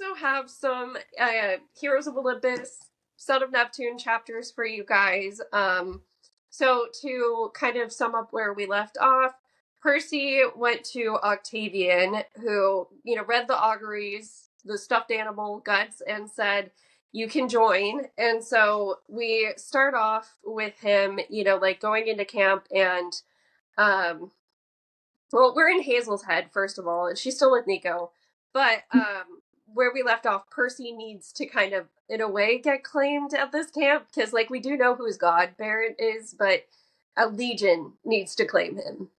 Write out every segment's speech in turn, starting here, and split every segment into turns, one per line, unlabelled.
also have some Heroes of Olympus, Son of Neptune chapters for you guys. So to kind of sum up where we left off, Percy went to Octavian, who, read the auguries, the stuffed animal guts, and said, you can join. And so we start off with him, going into camp and, well, we're in Hazel's head, first of all, and she's still with Nico. But where we left off, Percy needs to kind of, in a way, get claimed at this camp, because, we do know who his godparent is, but a legion needs to claim him.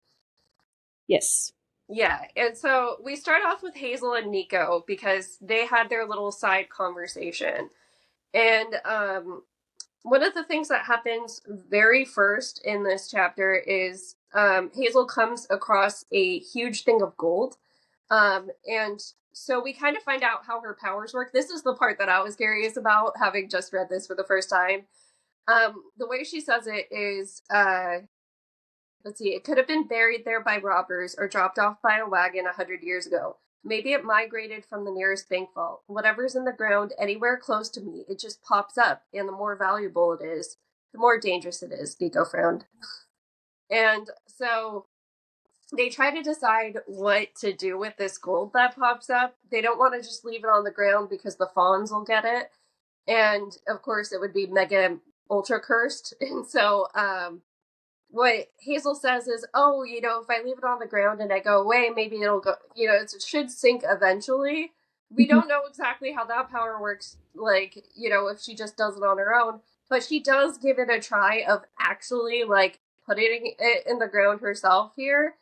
Yes.
Yeah, and so we start off with Hazel and Nico, because they had their little side conversation. And one of the things that happens very first in this chapter is Hazel comes across a huge thing of gold. And so we kind of find out how her powers work. This is the part that I was curious about, having just read this for the first time. The way she says it is, let's see, it could have been buried there by robbers or dropped off by a wagon 100 years ago. Maybe it migrated from the nearest bank vault. Whatever's in the ground anywhere close to me, it just pops up, and the more valuable it is, the more dangerous it is, Nico frowned. And so they try to decide what to do with this gold that pops up. They don't want to just leave it on the ground because the fawns will get it. And, of course, it would be mega ultra cursed. And so, what Hazel says is, if I leave it on the ground and I go away, maybe it'll go, it should sink eventually. We don't know exactly how that power works, if she just does it on her own, but she does give it a try of actually, putting it in the ground herself here.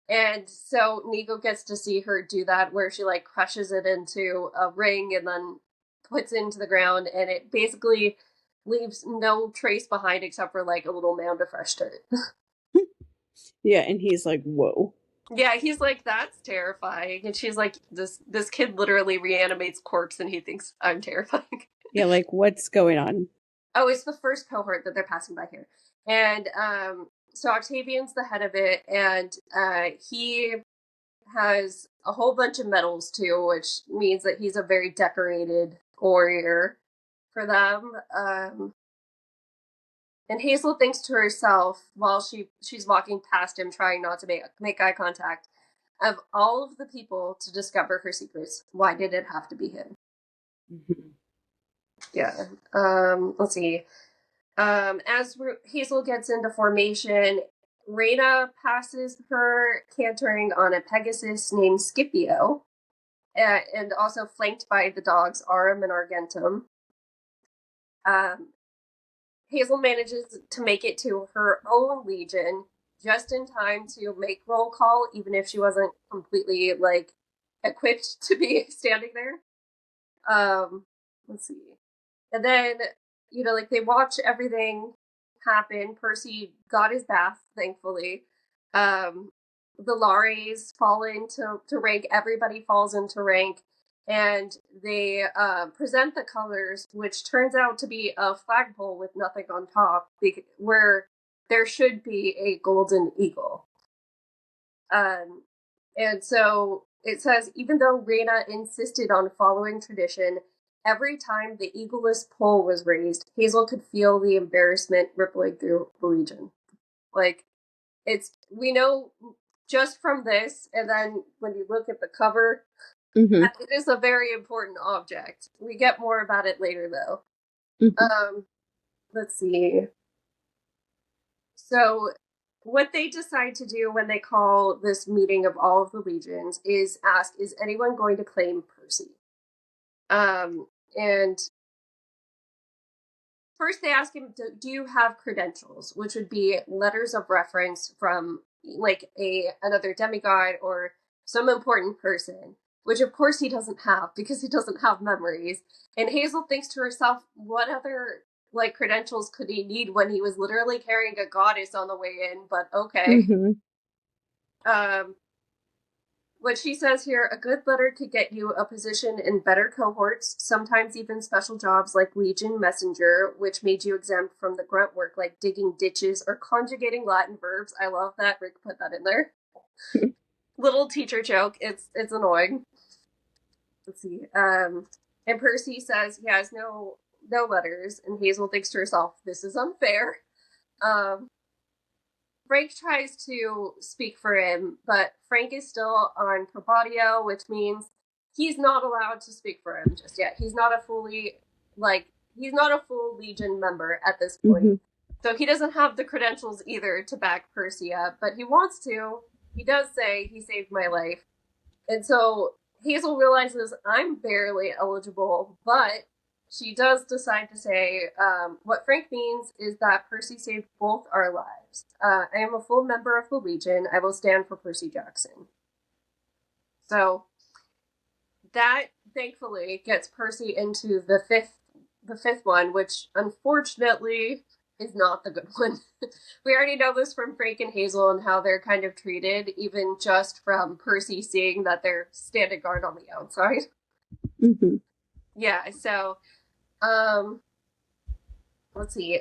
And so Nico gets to see her do that, where she, crushes it into a ring and then puts it into the ground, and it basically leaves no trace behind except for, a little mound of fresh dirt.
Yeah, and he's like, whoa.
Yeah, he's like, that's terrifying. And she's like, this kid literally reanimates corpse and he thinks I'm terrifying.
Yeah, what's going on?
Oh, it's the first cohort that they're passing by here. And so Octavian's the head of it, and he has a whole bunch of medals too, which means that he's a very decorated warrior for them. And Hazel thinks to herself while she's walking past him, trying not to make eye contact, of all of the people to discover her secrets, why did it have to be him?
Mm-hmm.
Yeah. Let's see. As Hazel gets into formation, Reyna passes her cantering on a Pegasus named Scipio, and also flanked by the dogs Arum and Argentum. Hazel manages to make it to her own legion just in time to make roll call, even if she wasn't completely, equipped to be standing there. Let's see. And then, they watch everything happen. Percy got his bath, thankfully. The Lares fall into rank. Everybody falls into rank. And they present the colors, which turns out to be a flagpole with nothing on top, where there should be a golden eagle. And so it says, even though Reyna insisted on following tradition, every time the eagleless pole was raised, Hazel could feel the embarrassment rippling through the Legion. We know just from this, and then when you look at the cover,
mm-hmm.
It is a very important object. We get more about it later, though.
Mm-hmm.
Let's see. So, what they decide to do when they call this meeting of all of the legions is ask, is anyone going to claim Percy? And first they ask him, do you have credentials? Which would be letters of reference from, another demigod or some important person. Which, of course, he doesn't have, because he doesn't have memories. And Hazel thinks to herself, what other, credentials could he need when he was literally carrying a goddess on the way in? But okay.
Mm-hmm.
What she says here, a good letter could get you a position in better cohorts, sometimes even special jobs like Legion Messenger, which made you exempt from the grunt work like digging ditches or conjugating Latin verbs. I love that. Rick put that in there. Little teacher joke. It's annoying. Let's see. And Percy says he has no letters, and Hazel thinks to herself, this is unfair. Um, Frank tries to speak for him, but Frank is still on probadio, which means he's not allowed to speak for him just yet. He's not a he's not a full Legion member at this point.
Mm-hmm.
So he doesn't have the credentials either to back Percy up, but he wants to. He does say he saved my life. And so Hazel realizes I'm barely eligible, but she does decide to say what Frank means is that Percy saved both our lives. I am a full member of the Legion. I will stand for Percy Jackson. So that thankfully gets Percy into the fifth one, which unfortunately is not the good one. We already know this from Frank and Hazel and how they're kind of treated, even just from Percy seeing that they're standing guard on the outside.
Mm-hmm.
Yeah, so let's see.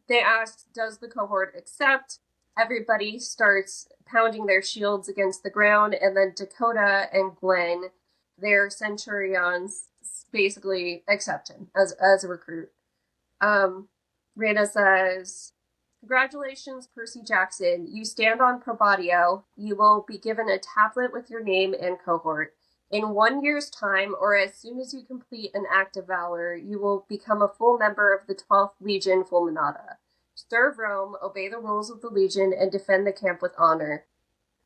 They asked, does the cohort accept? Everybody starts pounding their shields against the ground, and then Dakota and Gwen, their centurions, basically accept him as a recruit. Rita says, congratulations, Percy Jackson. You stand on probadio. You will be given a tablet with your name and cohort. In 1 year's time, or as soon as you complete an act of valor, you will become a full member of the 12th Legion Fulminata. Serve Rome, obey the rules of the Legion, and defend the camp with honor.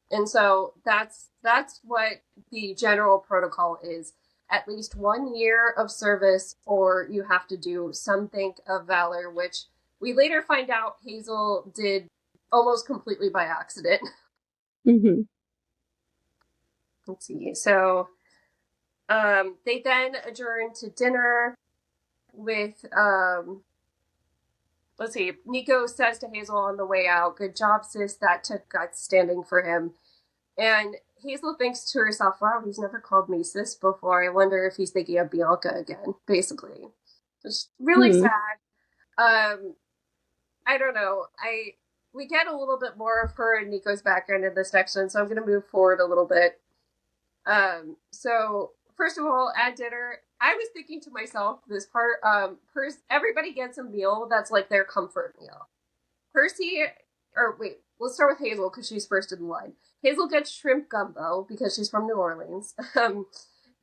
And so that's what the general protocol is. At least 1 year of service, or you have to do something of valor, which we later find out Hazel did almost completely by accident.
Mm-hmm.
Let's see. So they then adjourn to dinner with let's see. Nico says to Hazel on the way out, good job, sis. That took guts standing for him. And Hazel thinks to herself, wow, he's never called me sis before. I wonder if he's thinking of Bianca again, basically. It's really sad. I don't know. We get a little bit more of her and Nico's background in this section, so I'm going to move forward a little bit. So first of all, at dinner, I was thinking to myself this part. Everybody gets a meal that's like their comfort meal. Percy, or wait, let's start with Hazel because she's first in the line. Hazel gets shrimp gumbo because she's from New Orleans.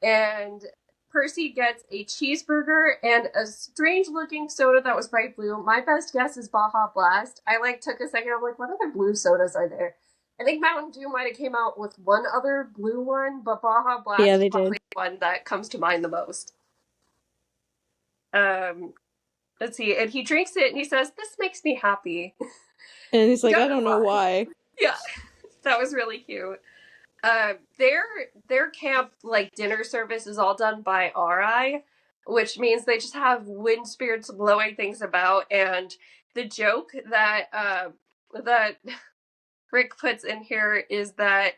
And Percy gets a cheeseburger and a strange looking soda that was bright blue. My best guess is Baja Blast. I took a second, I'm like, what other blue sodas are there? I think Mountain Dew might have came out with one other blue one, but Baja Blast is probably the one that comes to mind the most. Let's see, and he drinks it and he says, this makes me happy.
And he's like, I don't know why.
Yeah, that was really cute. Their camp dinner service is all done by RI, which means they just have wind spirits blowing things about. And the joke that that Rick puts in here is that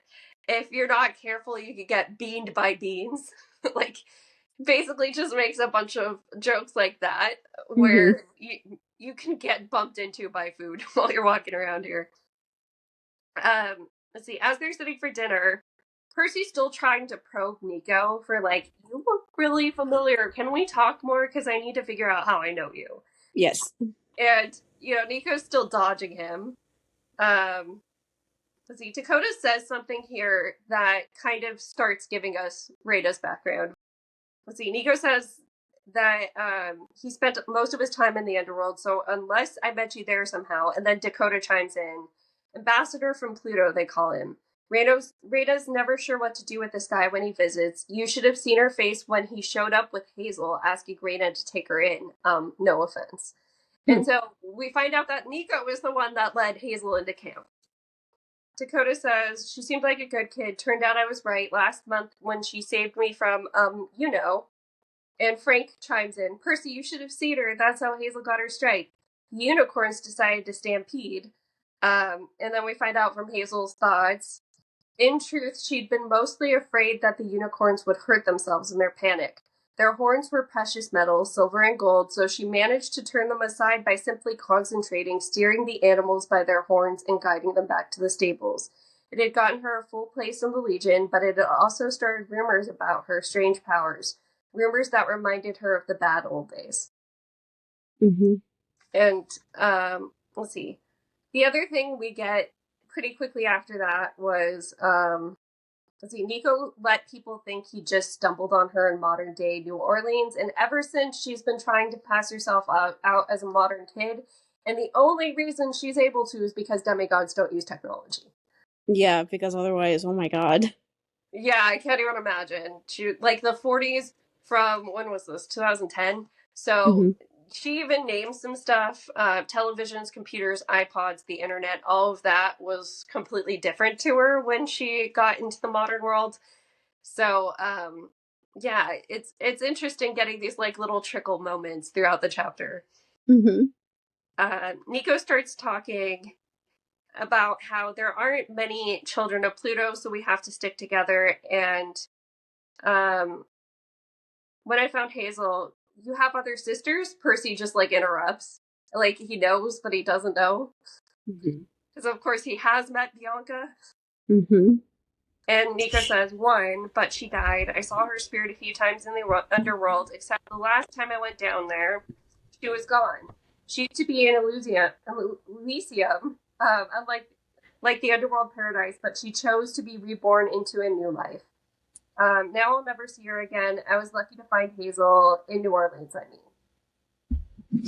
if you're not careful, you could get beaned by beans. Basically just makes a bunch of jokes like that where you can get bumped into by food while you're walking around here. Let's see, as they're sitting for dinner, Percy's still trying to probe Nico for you look really familiar. Can we talk more? Because I need to figure out how I know you.
Yes.
And, Nico's still dodging him. Let's see, Dakota says something here that kind of starts giving us Rada's background. Let's see, Nico says that he spent most of his time in the underworld, so unless I met you there somehow, and then Dakota chimes in. Ambassador from Pluto, they call him. Rada's never sure what to do with this guy when he visits. You should have seen her face when he showed up with Hazel asking Rada to take her in. No offense. And so we find out that Nico was the one that led Hazel into camp. Dakota says, she seemed like a good kid. Turned out I was right last month when she saved me from, And Frank chimes in, Percy, you should have seen her. That's how Hazel got her strike. The unicorns decided to stampede. And then we find out from Hazel's thoughts. In truth, she'd been mostly afraid that the unicorns would hurt themselves in their panic. Their horns were precious metals, silver and gold, so she managed to turn them aside by simply concentrating, steering the animals by their horns and guiding them back to the stables. It had gotten her a full place in the Legion, but it had also started rumors about her strange powers. rumors that reminded her of the bad old days.
Mm-hmm.
And let's see. The other thing we get pretty quickly after that was let's see, Nico let people think he just stumbled on her in modern day New Orleans, and ever since she's been trying to pass herself out as a modern kid, and the only reason she's able to is because demigods don't use technology.
Yeah, because otherwise, oh my god.
Yeah, I can't even imagine. She like the 40s from when was this? 2010. So
Mm-hmm.
she even named some stuff, televisions, computers, iPods, the internet, all of that was completely different to her when she got into the modern world. So, yeah, it's interesting getting these like little trickle moments throughout the chapter.
Mm-hmm.
Nico starts talking about how there aren't many children of Pluto, so we have to stick together. And um, when I found Hazel, you have other sisters. Percy just like interrupts, like he knows, but he doesn't know,
Mm-hmm.
because of course he has met Bianca.
Mm-hmm.
And Nico says, one, but she died. I saw her spirit a few times in the underworld, except the last time I went down there, she was gone. She used to be in Elysium, unlike like the underworld paradise, but she chose to be reborn into a new life. Now I'll never see her again. I was lucky to find Hazel in New Orleans, I mean.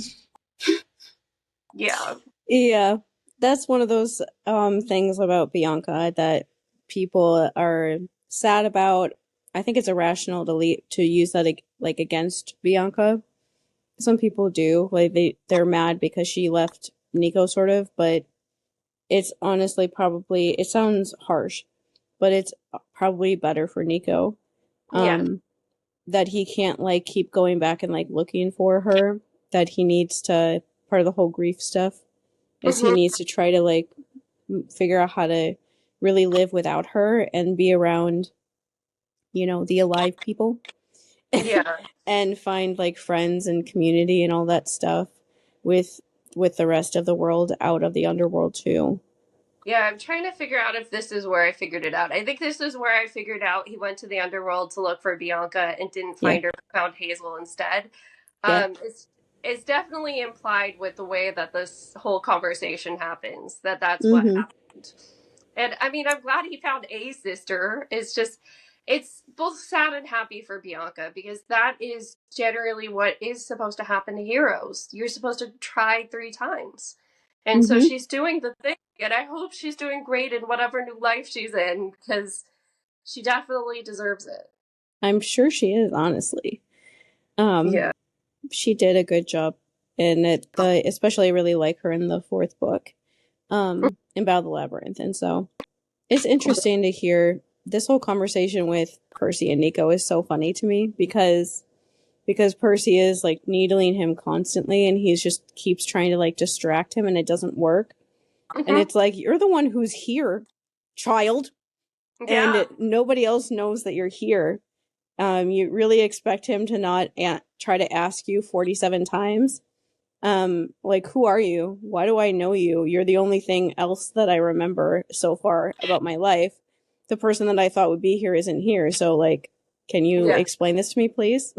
Yeah.
Yeah, that's one of those things about Bianca that people are sad about. I think it's irrational to use that like against Bianca. Some people do, like they're mad because she left Nico, sort of, but it's honestly probably, it sounds harsh, but it's probably better for Nico.
Yeah.
That he can't like keep going back and like looking for her. That he needs to, part of the whole grief stuff is he
Mm-hmm.
needs to try to like figure out how to really live without her and be around, the alive people
Yeah.
and find like friends and community and all that stuff with with the rest of the world out of the underworld too.
Yeah, I'm trying to figure out if this is where I figured it out. I think this is where I figured out he went to the underworld to look for Bianca and didn't
Yeah.
find her, found Hazel instead.
Yeah.
It's definitely implied with the way that this whole conversation happens that that's what
Mm-hmm.
happened. And I mean, I'm glad he found a sister. It's just, it's both sad and happy for Bianca because that is generally what is supposed to happen to heroes. You're supposed to try 3 times. And so
Mm-hmm.
she's doing the thing, and I hope she's doing great in whatever new life she's in because she definitely deserves it.
I'm sure she is, honestly. Um,
Yeah.
she did a good job in it. Especially I really like her in the fourth book, in Battle of the Labyrinth. And so it's interesting to hear this whole conversation with Percy and Nico is so funny to me because Percy is like needling him constantly and he's just keeps trying to like distract him and it doesn't work. And
Mm-hmm.
it's like, you're the one who's here, child,
Yeah.
and nobody else knows that you're here. You really expect him to not try to ask you 47 times. Like, who are you? Why do I know you? You're the only thing else that I remember so far about my life. The person that I thought would be here isn't here. So, like, can you
Yeah.
explain this to me, please?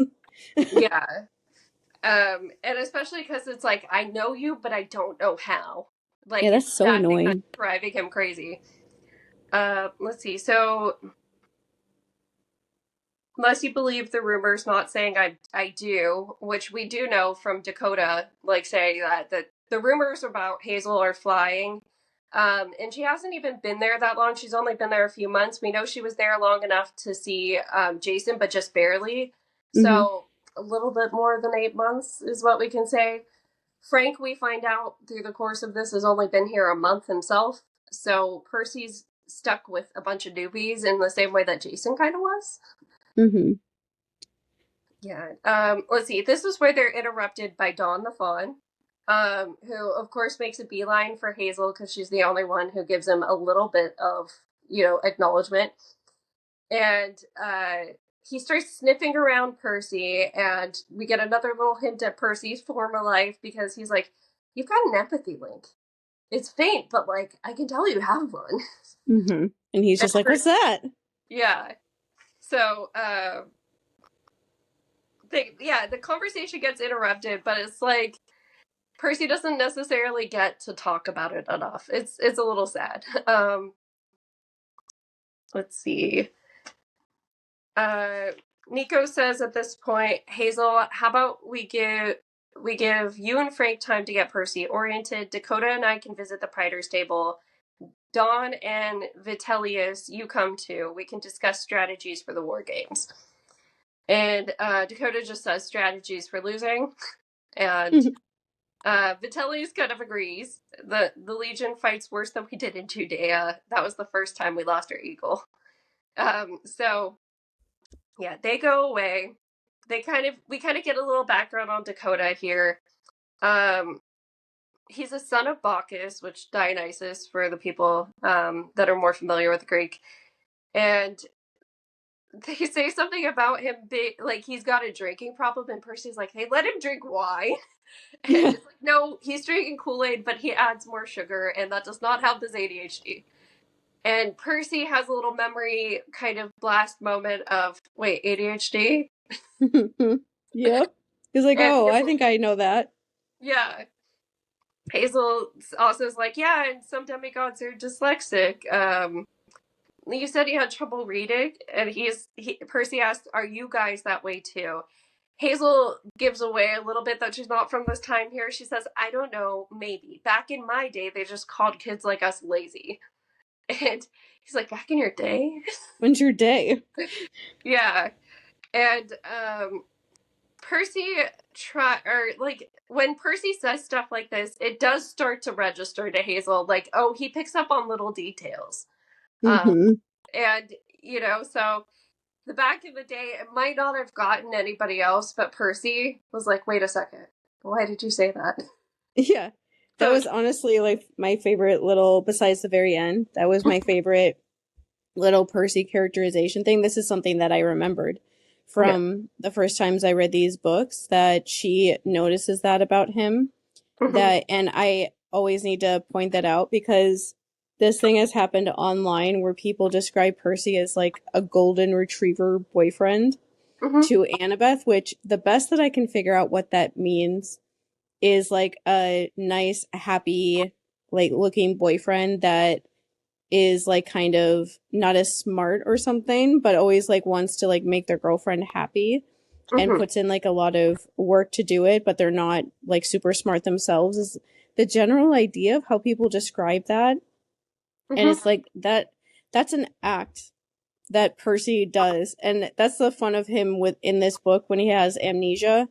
Yeah. And especially because it's like, I know you, but I don't know how.
Yeah,
Like, it's
that's so
that thing that's
annoying.
driving him crazy. Let's see. So, unless you believe the rumors, not saying I do, which we do know from Dakota, like saying that the rumors about Hazel are flying. And she hasn't even been there that long. She's only been there a few months. We know she was there long enough to see Jason, but just barely.
Mm-hmm.
So a little bit more than 8 months is what we can say. Frank, we find out through the course of this, has only been here a month himself. So Percy's stuck with a bunch of newbies in the same way that Jason kind of was.
Mm-hmm.
Yeah. Let's see. This is where they're interrupted by Dawn the Fawn, who, of course, makes a beeline for Hazel because she's the only one who gives him a little bit of, acknowledgement. And he starts sniffing around Percy, and we get another little hint at Percy's former life because he's like, "You've got an empathy link. It's faint, but like I can tell you have one."
Mm-hmm. And he's
And
just like,
Percy,
what's that?
yeah. So the conversation gets interrupted, but it's like Percy doesn't necessarily get to talk about it enough. It's a little sad. Let's see. Nico says at this point, Hazel, how about we give you and Frank time to get Percy oriented. Dakota and I can visit the Prider's table. Dawn and Vitellius, you come too. We can discuss strategies for the war games. And Dakota just says strategies for losing. And Vitellius kind of agrees. The Legion fights worse than we did in Judea. That was the first time we lost our eagle. So yeah, they go away. We kind of get a little background on Dakota here. He's a son of Bacchus, which Dionysus for the people that are more familiar with Greek. And they say something about him like he's got a drinking problem, and Percy's like, hey, let him drink wine. And it's like, no, he's drinking Kool-Aid, but he adds more sugar, and that does not help his ADHD. And Percy has a little memory kind of blast moment of, wait, ADHD?
Yep. He's like, oh, I think I know that.
Yeah. Hazel also is like, yeah, and some demigods are dyslexic. You said he had trouble reading, and Percy asked, are you guys that way too? Hazel gives away a little bit that she's not from this time here. She says, I don't know, maybe. Back in my day, they just called kids like us lazy. And he's like, back in your day?
When's your day?
Yeah. And Percy when Percy says stuff like this, it does start to register to Hazel, like, oh, he picks up on little details. And, so the back in the day, it might not have gotten anybody else, but Percy was like, wait a second, why did you say that?
Yeah. That was honestly like my favorite little, besides the very end, that was my favorite little Percy characterization thing. This is something that I remembered from the first times I read these books, that she notices that about him. And I always need to point that out because this thing has happened online where people describe Percy as like a golden retriever boyfriend to Annabeth, which the best that I can figure out what that means is like a nice, happy, like looking boyfriend that is like kind of not as smart or something, but always like wants to like make their girlfriend happy and puts in like a lot of work to do it, but they're not like super smart themselves, is the general idea of how people describe that. And it's like that's an act that Percy does. And that's the fun of him in this book when he has amnesia,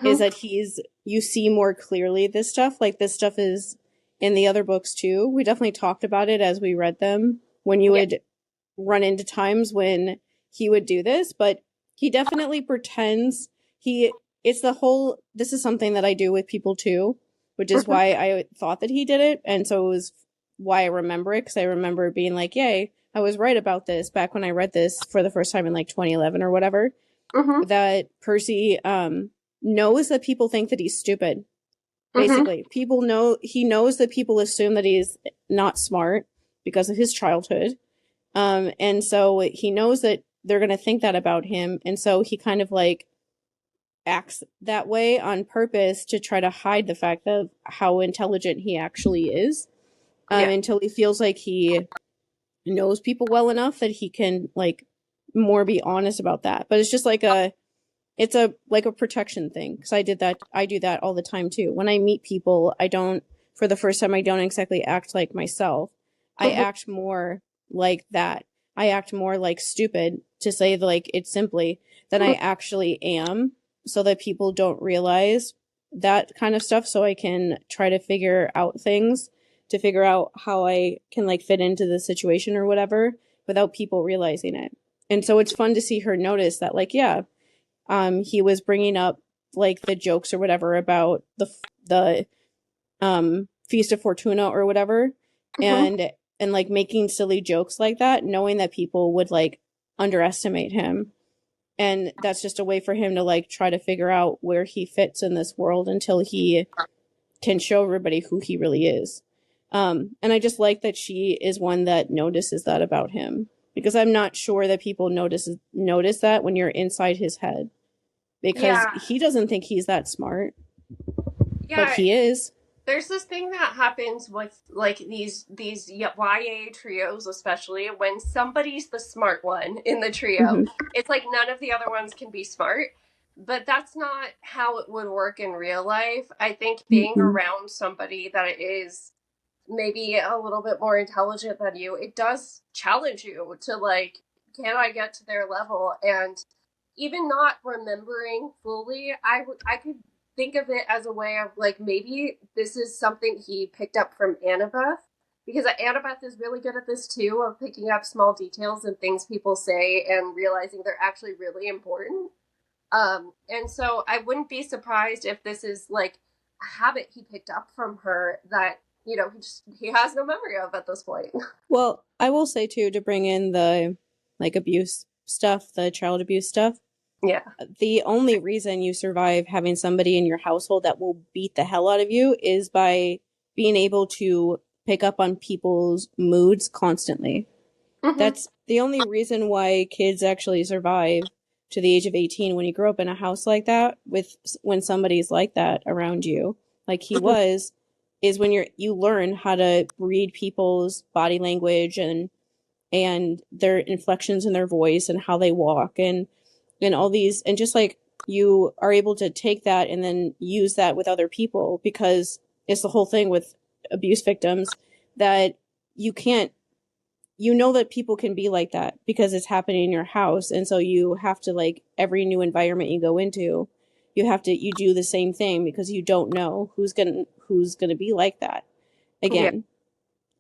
is that you see more clearly this stuff. Like this stuff is in the other books too. We definitely talked about it as we read them, when you would run into times when he would do this, but he definitely pretends this is something that I do with people too, which is why I thought that he did it. And so it was why I remember it, because I remember being like, yay, I was right about this back when I read this for the first time in like 2011 or whatever, that Percy knows that people think that he's stupid. Basically, he knows that people assume that he's not smart because of his childhood. And so he knows that they're going to think that about him. And so he kind of like acts that way on purpose to try to hide the fact of how intelligent he actually is, until he feels like he knows people well enough that he can like more be honest about that. But it's just like it's a protection thing, because I do that all the time too. When I meet people, for the first time, I don't exactly act like myself. I act more like that. I act more like stupid, to say like it simply, than I actually am, so that people don't realize that kind of stuff, so I can try to figure out things, to figure out how I can like fit into the situation or whatever without people realizing it. And so it's fun to see her notice that, like, he was bringing up like the jokes or whatever about the Feast of Fortuna or whatever, and like making silly jokes like that, knowing that people would like underestimate him. And that's just a way for him to like try to figure out where he fits in this world until he can show everybody who he really is. And I just like that she is one that notices that about him, because I'm not sure that people notice that when you're inside his head. because
Yeah,
he doesn't think he's that smart, but
yeah.
he is.
There's this thing that happens with like these YA trios, especially when somebody's the smart one in the trio.
Hmm.
It's like none of the other ones can be smart, but that's not how it would work in real life. I think being
Hmm.
around somebody that is maybe a little bit more intelligent than you, it does challenge you to like, can I get to their level? And even not remembering fully, I could think of it as a way of like maybe this is something he picked up from Annabeth, because Annabeth is really good at this too, of picking up small details and things people say and realizing they're actually really important. And so I wouldn't be surprised if this is like a habit he picked up from her that he has no memory of at this point.
Well, I will say too, to bring in the like abuse stuff, the child abuse stuff,
Yeah.
the only reason you survive having somebody in your household that will beat the hell out of you is by being able to pick up on people's moods constantly.
Mm-hmm.
That's the only reason why kids actually survive to the age of 18 when you grow up in a house like that with when somebody's like that around you, like he
Mm-hmm.
was, is when you learn how to read people's body language and their inflections in their voice and how they walk and all these, and just like you are able to take that and then use that with other people, because it's the whole thing with abuse victims that you can't, you know that people can be like that because it's happening in your house, and so you have to, like, every new environment you go into, you do the same thing because you don't know who's gonna be like that
Yeah.
again.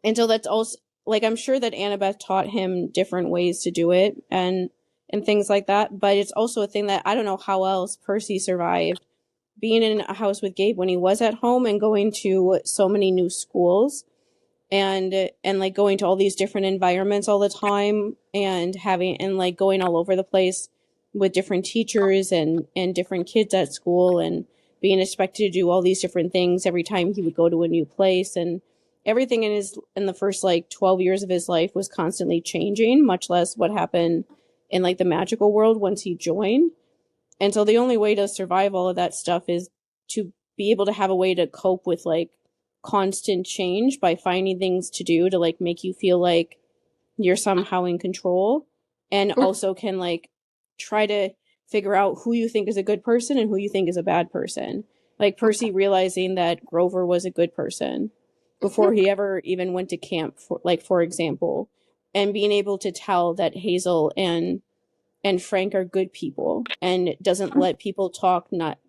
And so that's also, like, I'm sure that Annabeth taught him different ways to do it and things like that, but it's also a thing that I don't know how else Percy survived being in a house with Gabe when he was at home and going to so many new schools and like going to all these different environments all the time and having and like going all over the place with different teachers and different kids at school and being expected to do all these different things every time he would go to a new place, and everything in the first like 12 years of his life was constantly changing, much less what happened in like the magical world once he joined. And so the only way to survive all of that stuff is to be able to have a way to cope with like constant change by finding things to do to like make you feel like you're somehow in control, and also can like try to figure out who you think is a good person and who you think is a bad person. Like Percy realizing that Grover was a good person before he ever even went to camp, for example, and being able to tell that Hazel and Frank are good people and doesn't let people talk not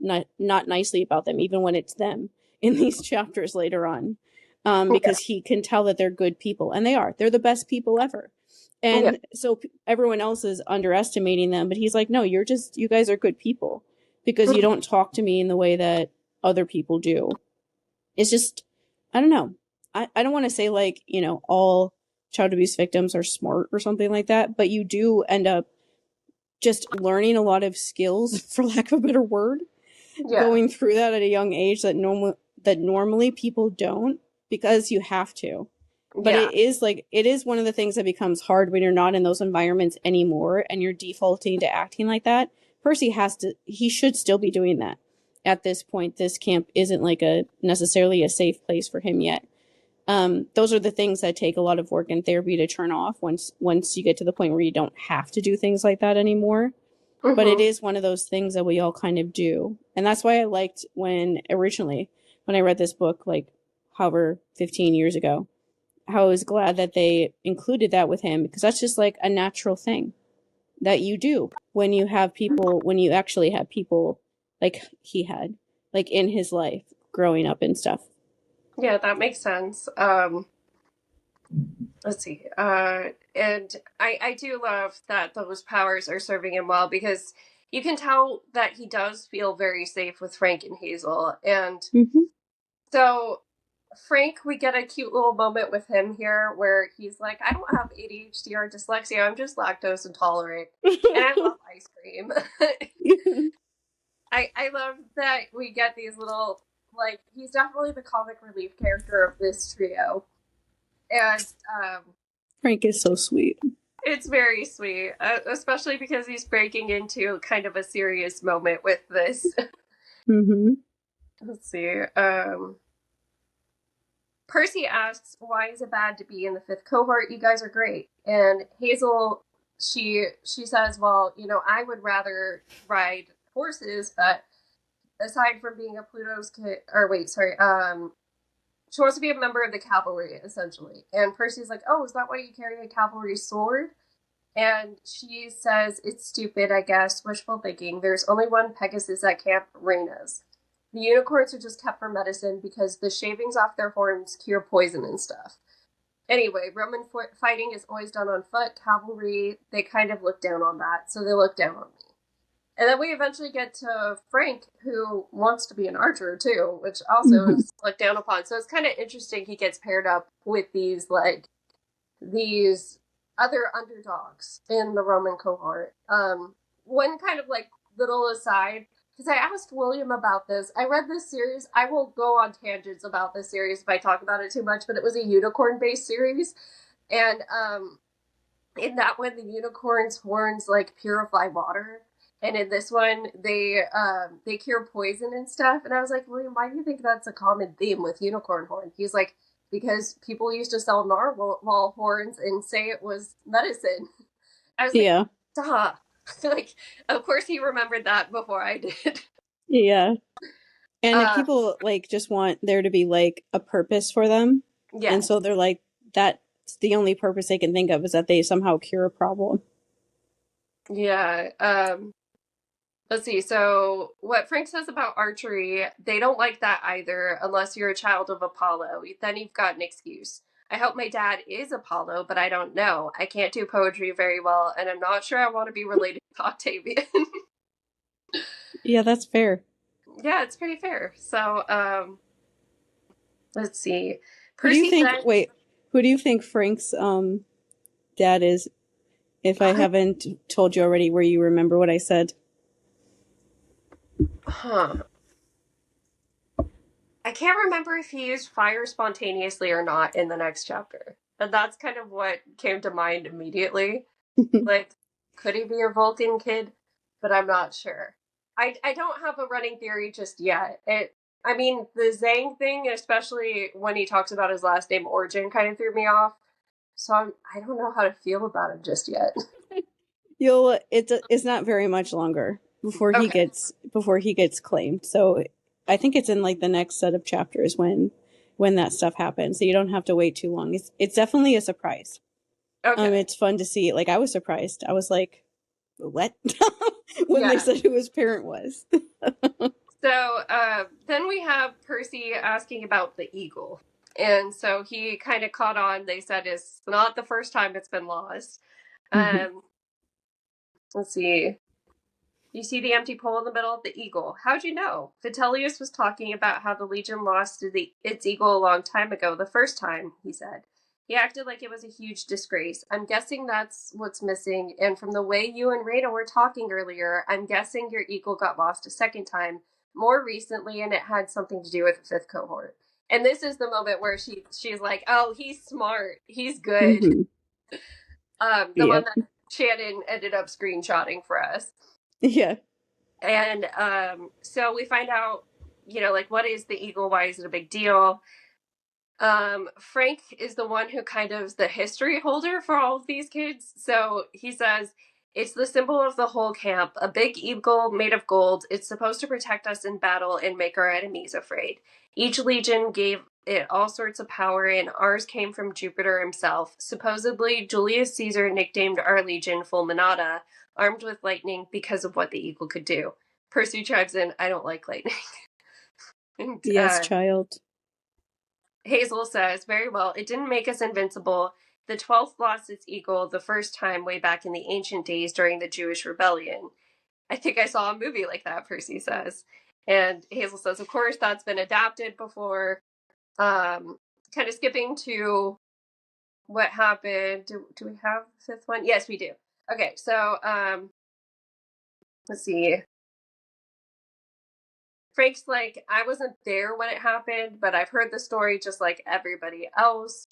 nicely about them, even when it's them in these chapters later on,
Yeah.
because he can tell that they're good people, and they are. They're the best people ever.
Yeah.
And so everyone else is underestimating them, but he's like, no, you guys are good people because you don't talk to me in the way that other people do. It's just, I don't know. I don't want to say like, all child abuse victims are smart or something like that, but you do end up just learning a lot of skills, for lack of a better word,
Yeah.
going through that at a young age that normally people don't, because you have to. But
Yeah.
it is one of the things that becomes hard when you're not in those environments anymore and you're defaulting to acting like that. He should still be doing that. At this point, this camp isn't like a necessarily a safe place for him yet. Those are the things that take a lot of work and therapy to turn off once you get to the point where you don't have to do things like that anymore. But it
Mm-hmm.
is one of those things that we all kind of do. And that's why I liked when I read this book, like however 15 years ago, how I was glad that they included that with him, because that's just like a natural thing that you do when you actually have people like he had, like in his life growing up and stuff.
Yeah, that makes sense. Let's see. And I do love that those powers are serving him well, because you can tell that he does feel very safe with Frank and Hazel. And
Mm-hmm.
so Frank, we get a cute little moment with him here where he's like, I don't have ADHD or dyslexia, I'm just lactose intolerant. And I love ice cream. I love that we get these little, like, he's definitely the comic relief character of this trio. And
Frank is so sweet.
It's very sweet, especially because he's breaking into kind of a serious moment with this.
Mm-hmm.
Let's see. Percy asks, "Why is it bad to be in the fifth cohort? You guys are great." And Hazel, she says, "Well, I would rather ride horses, but aside from being a Pluto's kid, or wait, sorry, she wants to be a member of the cavalry, essentially." And Percy's like, "Oh, is that why you carry a cavalry sword?" And she says, "It's stupid, I guess, wishful thinking. There's only one Pegasus at Camp Reina's. The unicorns are just kept for medicine because the shavings off their horns cure poison and stuff." Anyway, Roman fighting is always done on foot. Cavalry, they kind of look down on that, so they look down on me. And then we eventually get to Frank, who wants to be an archer too, which also
Mm-hmm.
is looked down upon. So it's kind of interesting he gets paired up with these other underdogs in the Roman cohort. One kind of little aside, because I asked William about this. I read this series. I will go on tangents about this series if I talk about it too much, but it was a unicorn based series. And in that one, the unicorn's horns purify water. And in this one, they cure poison and stuff. And I was like, "William, why do you think that's a common theme with unicorn horn?" He's like, "Because people used to sell narwhal horns and say it was medicine." I was like,
Yeah.
"Duh!" Like, of course he remembered that before I did.
Yeah. And
Uh,
people like just want there to be like a purpose for them. And
yes,
so they're like, that's the only purpose they can think of is that they somehow cure a problem.
yeah. Let's see. So, what Frank says about archery, they don't like that either, unless you're a child of Apollo. Then you've got an excuse. "I hope my dad is Apollo, but I don't know. I can't do poetry very well, and I'm not sure I want to be related to Octavian."
Yeah, that's fair.
Yeah, it's pretty fair. So, let's see.
Who do you
Percy
think,
then.
wait, who do you think Frank's dad is? If I
I,
haven't told you already, where you remember what I said.
huh. I can't remember if he used fire spontaneously or not in the next chapter. And that's kind of what came to mind immediately. Like, could he be a Vulcan kid? But I'm not sure. I don't have a running theory just yet. I mean, the Zhang thing, especially when he talks about his last name Origin, kind of threw me off. So I don't know how to feel about him just yet.
It's not very much longer
Okay.
before he gets claimed. So I think it's in like the next set of chapters when that stuff happens. So you don't have to wait too long. It's definitely a surprise.
Okay.
It's fun to see. Like I was surprised. I was like, what? When they
Yeah.
said who his parent was.
So then we have Percy asking about the eagle. And so he kind of caught on. They said it's not the first time it's been lost.
Mhm.
Um, let's see. "You see the empty pole in the middle of the eagle. How'd you know?" Vitellius was talking about how the Legion lost its eagle a long time ago, the first time, he said. He acted like it was a huge disgrace. I'm guessing that's what's missing, and from the way you and Rada were talking earlier, I'm guessing your eagle got lost a second time, more recently, and it had something to do with the fifth cohort. And this is the moment where she's like, "Oh, he's smart. He's good."
Mhm.
The
Yeah.
one that Shannon ended up screenshotting for us.
Yeah.
And so we find out, what is the eagle? Why is it a big deal? Frank is the one who kind of is the history holder for all of these kids. So he says, "It's the symbol of the whole camp, a big eagle made of gold. It's supposed to protect us in battle and make our enemies afraid. Each legion gave it all sorts of power, and ours came from Jupiter himself. Supposedly, Julius Caesar nicknamed our legion Fulminata, armed with lightning because of what the eagle could do." Percy chimes in, "I don't like lightning." and
Yes, child.
Hazel says, "Very well, it didn't make us invincible. The 12th lost its eagle the first time way back in the ancient days during the Jewish rebellion." "I think I saw a movie like that," Percy says. And Hazel says, "Of course, that's been adapted before." Kind of skipping to what happened. Do we have the fifth one? Yes, we do. Okay, so let's see. Frank's like, "I wasn't there when it happened, but I've heard the story just like everybody else."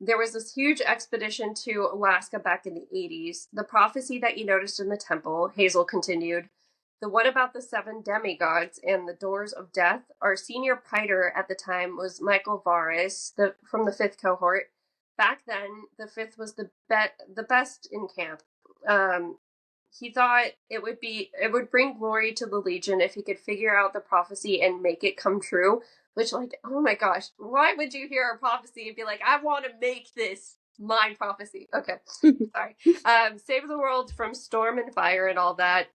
There was this huge expedition to Alaska back in the 80s. The prophecy that you noticed in the temple, Hazel continued, the one about the 7 demigods and the doors of death, our senior piter at the time was Michael Varus, from the 5th cohort. Back then, the 5th was the best in camp. He thought it would bring glory to the Legion if he could figure out the prophecy and make it come true. Which, like, oh my gosh, why would you hear a prophecy and be like, I want to make this my prophecy? Okay, sorry. Save the world from storm and fire and all that.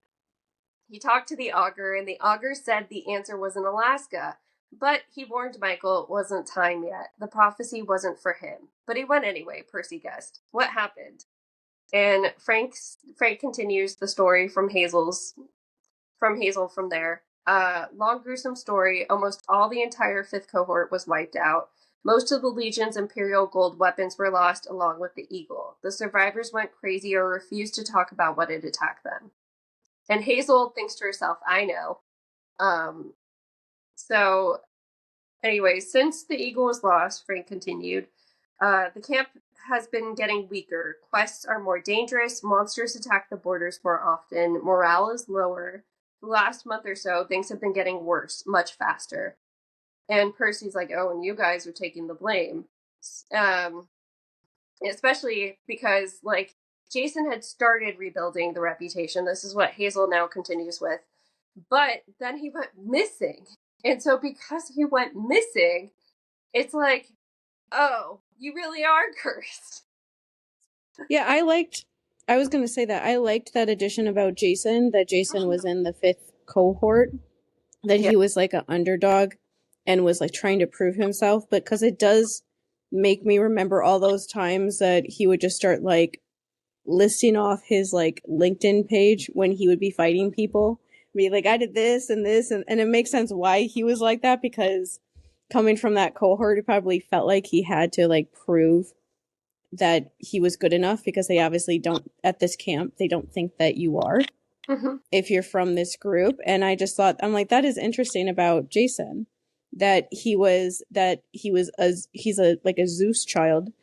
He talked to the augur, and the augur said the answer was in Alaska. But he warned Michael it wasn't time yet. The prophecy wasn't for him. But he went anyway, Percy guessed. What happened? And Frank continues the story from Hazel from there. Long gruesome story. Almost all the entire 5th cohort was wiped out. Most of the Legion's Imperial gold weapons were lost along with the Eagle. The survivors went crazy or refused to talk about what had attacked them. And Hazel thinks to herself, I know. So, anyway, since the Eagle was lost, Frank continued, the camp has been getting weaker. Quests are more dangerous. Monsters attack the borders more often. Morale is lower. The last month or so, things have been getting worse, much faster. And Percy's like, oh, and you guys are taking the blame. Especially because, like, Jason had started rebuilding the reputation. This is what Hazel now continues with. But then he went missing. And so because he went missing, it's like, oh, you really are cursed.
Yeah, I was going to say that. I liked that addition about Jason, that Jason was in the 5th cohort, that he was like an underdog and was like trying to prove himself. But because it does make me remember all those times that he would just start like listing off his like LinkedIn page when he would be fighting people. Be like, I did this and this. And it makes sense why he was like that, because coming from that cohort, he probably felt like he had to like prove that he was good enough, because they obviously don't, at this camp, they don't think that you are if you're from this group. And I just thought, I'm like, that is interesting about Jason, that he's like a Zeus child,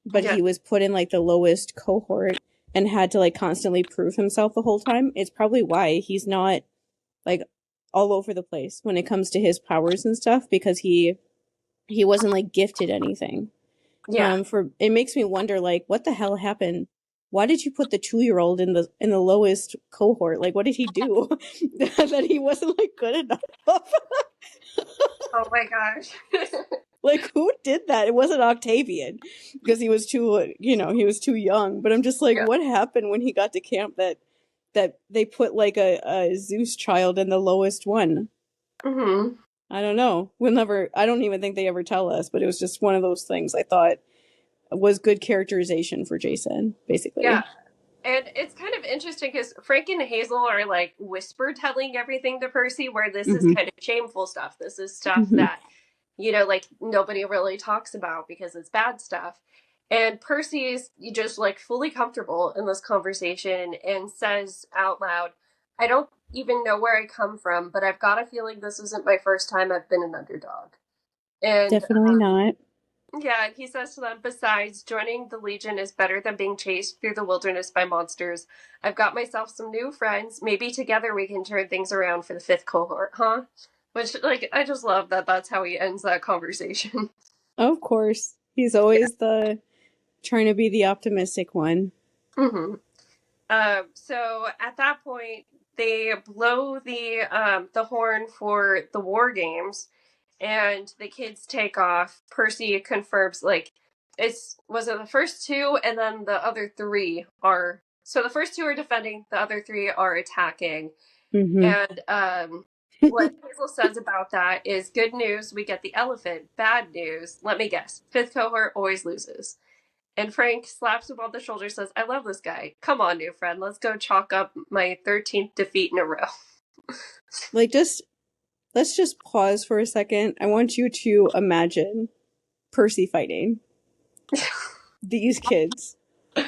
but he was put in like the lowest cohort and had to like constantly prove himself the whole time. It's probably why he's not like all over the place when it comes to his powers and stuff, because he wasn't like gifted anything. It makes me wonder, like, what the hell happened? Why did you put the 2-year-old in the lowest cohort? Like, what did he do that he wasn't like good enough?
Oh my gosh.
Like, who did that? It wasn't Octavian, because he was too, he was too young. But I'm just like, what happened when he got to camp that they put like a Zeus child in the lowest one? I don't know. I don't even think they ever tell us, but it was just one of those things I thought was good characterization for Jason, basically.
Yeah. And it's kind of interesting because Frank and Hazel are like whisper telling everything to Percy, where this is kind of shameful stuff. This is stuff that, like nobody really talks about because it's bad stuff. And Percy is just like fully comfortable in this conversation and says out loud, I don't even know where I come from, but I've got a feeling this isn't my first time I've been an underdog. And
definitely not.
Yeah, and he says to them, besides, joining the Legion is better than being chased through the wilderness by monsters. I've got myself some new friends. Maybe together we can turn things around for the 5th cohort, huh? Which, like, I just love that that's how he ends that conversation.
Of course. He's always trying to be the optimistic one.
So at that point, they blow the horn for the war games, and the kids take off. Percy confirms, like, was it the first 2, and then the other 3 are... So the first 2 are defending, the other 3 are attacking. And what Hazel says about that is, good news, we get the elephant. Bad news, let me guess, 5th cohort always loses. And Frank slaps him on the shoulder, says, I love this guy. Come on, new friend, let's go chalk up my 13th defeat in a row.
Like, let's just pause for a second. I want you to imagine Percy fighting these kids.
They're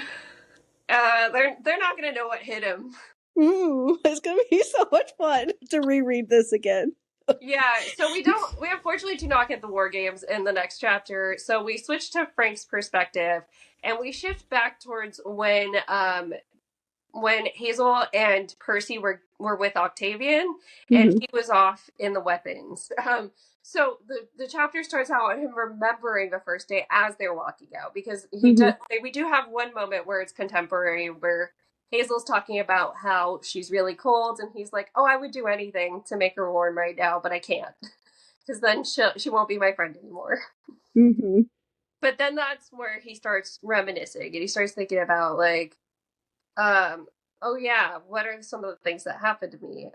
not gonna know what hit him.
It's gonna be so much fun to reread this again.
Yeah, so we unfortunately do not get the war games in the next chapter. So we switch to Frank's perspective and we shift back towards when Hazel and Percy were with Octavian and
Hmm.
he was off in the weapons. So the chapter starts out with him remembering the first day as they're walking out because
Hmm.
we do have one moment where it's contemporary where Hazel's talking about how she's really cold and he's like, "Oh, I would do anything to make her warm right now, but I can't because then she won't be my friend anymore."
Hmm.
But then that's where he starts reminiscing and he starts thinking about like um, oh yeah, what are some of the things that happened to me?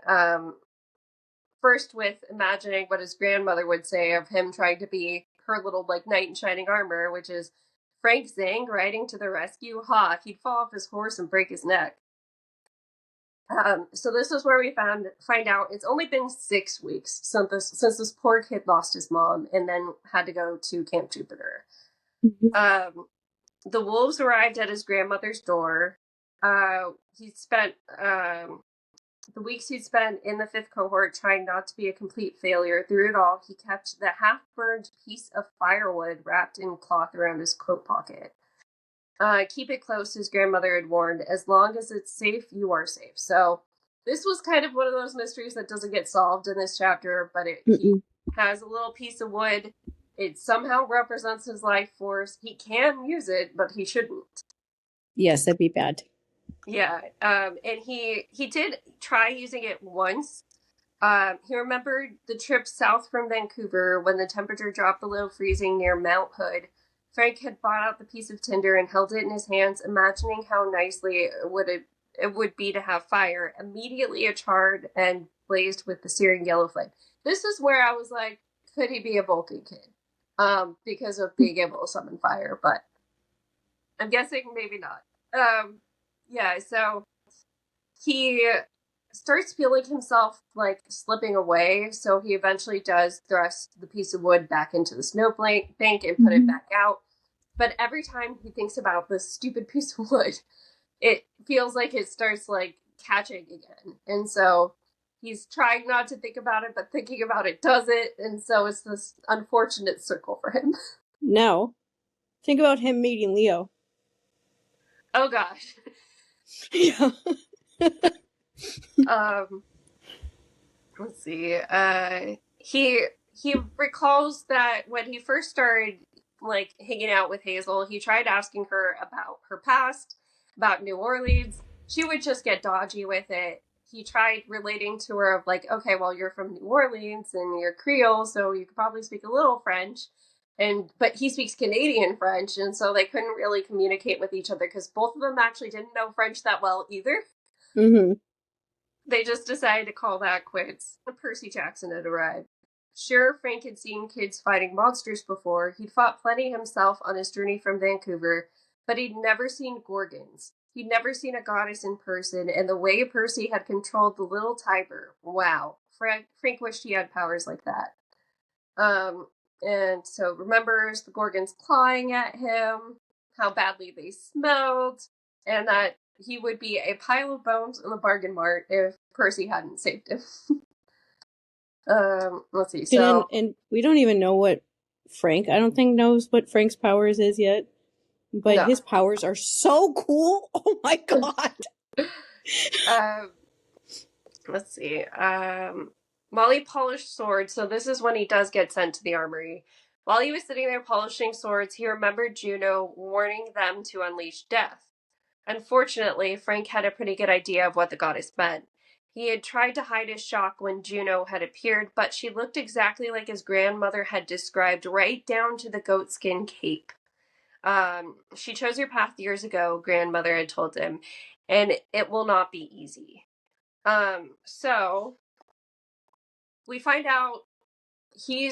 First with imagining what his grandmother would say of him trying to be her little like knight in shining armor, which is Frank Zang riding to the rescue. Ha, he'd fall off his horse and break his neck. So this is where we find out it's only been 6 weeks since this poor kid lost his mom and then had to go to Camp Jupiter.
Hmm.
Um, the wolves arrived at his grandmother's door. He spent the weeks he'd spent in the fifth cohort trying not to be a complete failure. Through it all, he kept the half-burned piece of firewood wrapped in cloth around his coat pocket. Keep it close, his grandmother had warned. As long as it's safe, you are safe. So this was kind of one of those mysteries that doesn't get solved in this chapter, but he
Hmm.
has a little piece of wood. It somehow represents his life force. He can use it, but he shouldn't.
Yes, that'd be bad.
Yeah, and he did try using it once. He remembered the trip south from Vancouver when the temperature dropped below freezing near Mount Hood. Frank had bought out the piece of tinder and held it in his hands, imagining how nicely it would be to have fire. Immediately it charred and blazed with the searing yellow flame. This is where I was like, could he be a Vulcan kid? Because of being able to summon fire, but I'm guessing maybe not. Yeah, so he starts feeling himself like slipping away, so he eventually does thrust the piece of wood back into the snowbank and put it
Hmm.
back out. But every time he thinks about this stupid piece of wood, it feels like it starts like catching again. And so he's trying not to think about it, but thinking about it does it. And so it's this unfortunate circle for him.
Now, think about him meeting Leo.
Oh gosh.
Yeah.
Um, let's see. He recalls that when he first started like hanging out with Hazel, he tried asking her about her past, about New Orleans. She would just get dodgy with it. He tried relating to her of like, okay, well, you're from New Orleans and you're Creole, so you could probably speak a little French. And but he speaks Canadian French, and so they couldn't really communicate with each other because both of them actually didn't know French that well either.
Hmm.
They just decided to call that quits. Percy Jackson had arrived. Sure, Frank had seen kids fighting monsters before. He'd fought plenty himself on his journey from Vancouver, but he'd never seen Gorgons. He'd never seen a goddess in person, and the way Percy had controlled the little Tiber. Wow. Frank wished he had powers like that. Um, and so remembers the Gorgons clawing at him, how badly they smelled, and that he would be a pile of bones in the bargain mart if Percy hadn't saved him. Let's see. So
And we don't even know what Frank, I don't think, knows what Frank's powers is yet. But
no.
his powers are so cool. Oh my god.
um, let's see. While he polished swords, so this is when he does get sent to the armory. While he was sitting there polishing swords, he remembered Juno warning them to unleash death. Unfortunately, Frank had a pretty good idea of what the goddess meant. He had tried to hide his shock when Juno had appeared, but she looked exactly like his grandmother had described, right down to the goatskin cape. She chose your path years ago, grandmother had told him, and it will not be easy. So we find out he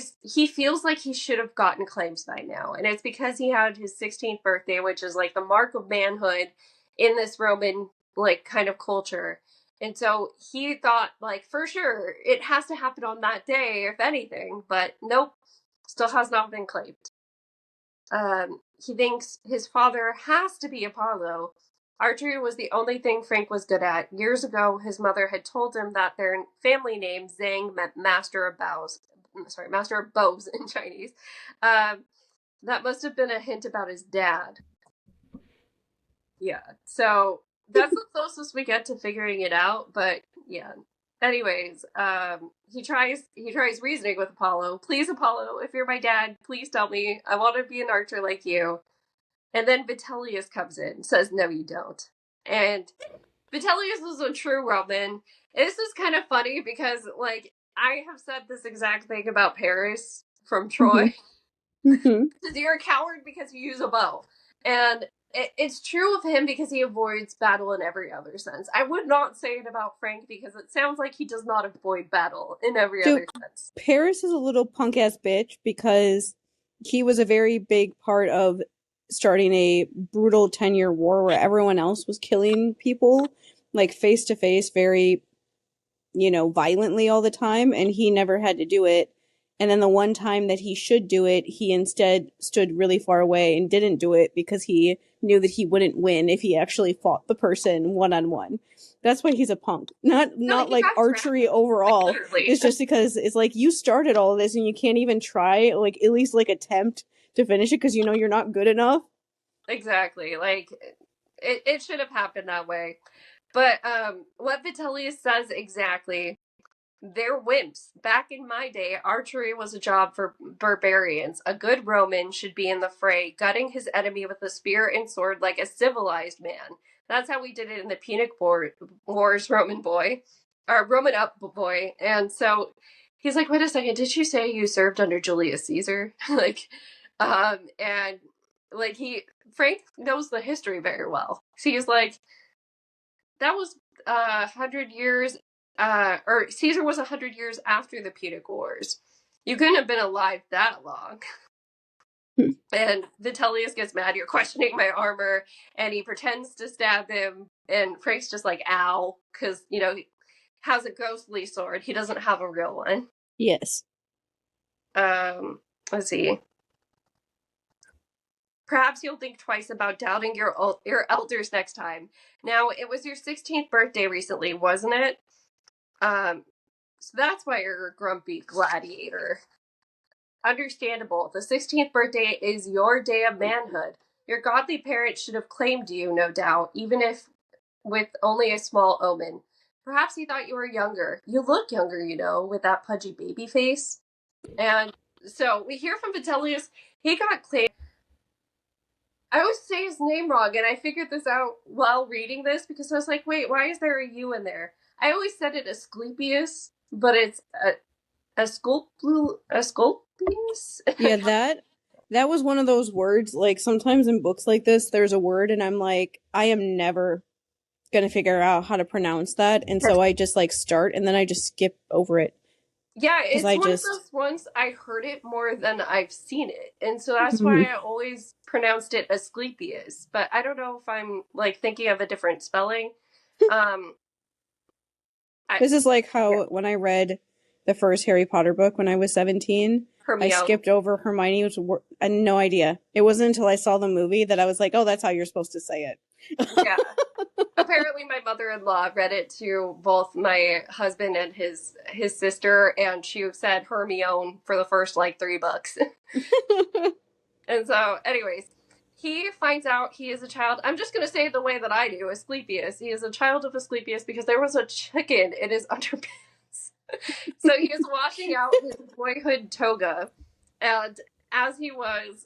feels like he should have gotten claims by now, and it's because he had his 16th birthday, which is like the mark of manhood in this Roman like kind of culture. And so he thought like for sure it has to happen on that day if anything, but nope, still has not been claimed. He thinks his father has to be Apollo. Archery was the only thing Frank was good at. Years ago, his mother had told him that their family name, Zhang, meant master of bows. Sorry, master of bows in Chinese. That must have been a hint about his dad. Yeah. So that's the closest we get to figuring it out, but yeah. Anyways, he tries reasoning with Apollo. Please, Apollo, if you're my dad, please tell me. I want to be an archer like you. And then Vitellius comes in and says, no, you don't. And Vitellius was a true Roman. This is kind of funny because, like, I have said this exact thing about Paris from Troy. You're a coward because you use a bow. And it's true of him because he avoids battle in every other sense. I would not say it about Frank because it sounds like he does not avoid battle in every other sense.
Paris is a little punk ass bitch because he was a very big part of starting a brutal 10-year war where everyone else was killing people, like face to face, very, violently all the time, and he never had to do it. And then the one time that he should do it, he instead stood really far away and didn't do it because he knew that he wouldn't win if he actually fought the person one-on-one. That's why he's a punk. Not like archery overall. Literally. It's just because it's like you started all of this and you can't even try, like, at least like attempt to finish it because you know you're not good enough.
Exactly. Like, it should have happened that way. But what Vitellius says exactly, they're wimps. Back in my day, archery was a job for barbarians. A good Roman should be in the fray, gutting his enemy with a spear and sword like a civilized man. That's how we did it in the Punic Wars, Roman boy. Or Roman up boy. And so he's like, wait a second, did you say you served under Julius Caesar? And like Frank knows the history very well. So he's like, that was 100 years, or Caesar was 100 years after the Punic Wars. You couldn't have been alive that long. And Vitellius gets mad. You're questioning my armor, and he pretends to stab him. And Frank's just like, ow, because he has a ghostly sword. He doesn't have a real one.
Yes.
Let's see. Perhaps you'll think twice about doubting your elders next time. Now, it was your 16th birthday recently, wasn't it? So that's why you're a grumpy gladiator. Understandable. The 16th birthday is your day of manhood. Your godly parents should have claimed you, no doubt, even if with only a small omen. Perhaps he thought you were younger. You look younger, with that pudgy baby face. And so we hear from Vitellius, he got claimed. I always say his name wrong, and I figured this out while reading this because I was like, wait, why is there a U in there? I always said it Asclepius, but it's Asclepius?
Yeah, that was one of those words, like, sometimes in books like this, there's a word, and I'm like, I am never gonna figure out how to pronounce that, and so I just, like, start, and then I just skip over it.
Yeah, it's one of those ones I heard it more than I've seen it, and so that's why I always pronounced it Asclepius, but I don't know if I'm, like, thinking of a different spelling.
This is like how when I read the first Harry Potter book when I was 17, Hermione. I skipped over Hermione. I had no idea. It wasn't until I saw the movie that I was like, oh, that's how you're supposed to say it.
Yeah. Apparently my mother-in-law read it to both my husband and his sister, and she said Hermione for the first, 3 books. And so, anyways, he finds out he is a child. I'm just going to say it the way that I do, Asclepius. He is a child of Asclepius because there was a chicken in his underpants. So he is washing out his boyhood toga, and as he was,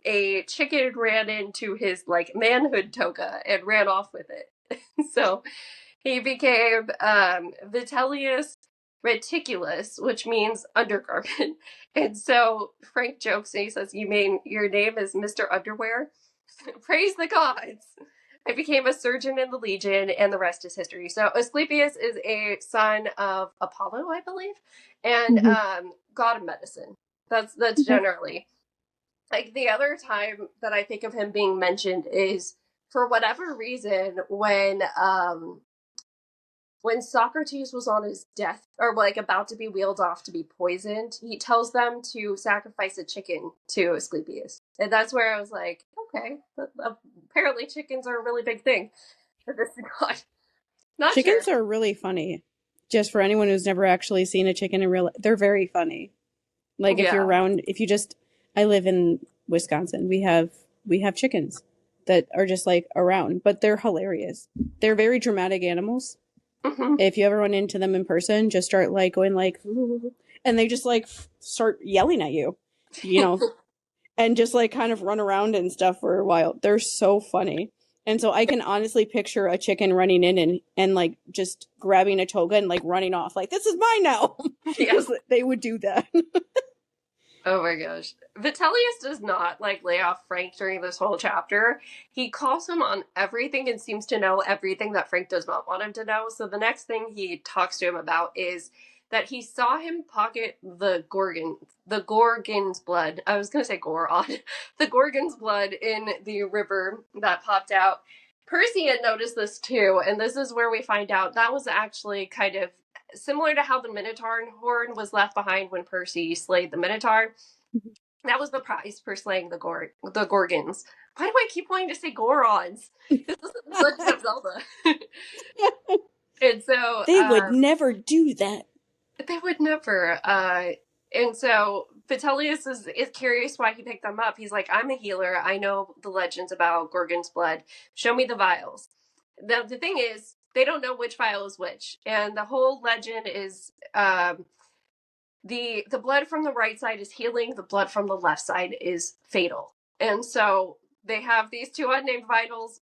a chicken ran into his, manhood toga and ran off with it. So he became Vitellius Reticulus, which means undergarment. And so Frank jokes and he says, you mean your name is Mr. Underwear? Praise the gods! I became a surgeon in the Legion, and the rest is history. So Asclepius is a son of Apollo, I believe, and god of medicine. That's generally. The other time that I think of him being mentioned is, for whatever reason, when when Socrates was on his death, or like about to be wheeled off to be poisoned, he tells them to sacrifice a chicken to Asclepius. And that's where I was like, okay, apparently chickens are a really big thing for this god. Not sure.
Chickens are really funny. Just for anyone who's never actually seen a chicken in real, they're very funny. Like if you're
Yeah.
around, if you just, I live in Wisconsin. We have chickens that are just like around, but they're hilarious. They're very dramatic animals.
Mm-hmm.
If you ever run into them in person, just start like going like, and they just like start yelling at you, you know, and just like kind of run around and stuff for a while. They're so funny. And so I can honestly picture a chicken running in and like just grabbing a toga and like running off like this is mine now because they would do that.
Oh my gosh. Vitellius does not like lay off Frank during this whole chapter. He calls him on everything and seems to know everything that Frank does not want him to know. So the next thing he talks to him about is that he saw him pocket the Gorgon's blood. I was going to say Goron. The Gorgon's blood in the river that popped out. Percy had noticed this too, and this is where we find out that was actually kind of similar to how the Minotaur horn was left behind when Percy slayed the Minotaur. That was the prize for slaying the Gorgons. Why do I keep wanting to say Gorons? This isn't Legend of Zelda. And so
They would never do that.
they would never. And so Vitellius is curious why he picked them up. He's like, I'm a healer. I know the legends about Gorgon's blood. Show me the vials. The thing is, they don't know which vial is which, and the whole legend is the blood from the right side is healing, the blood from the left side is fatal, and so they have these two unnamed vials.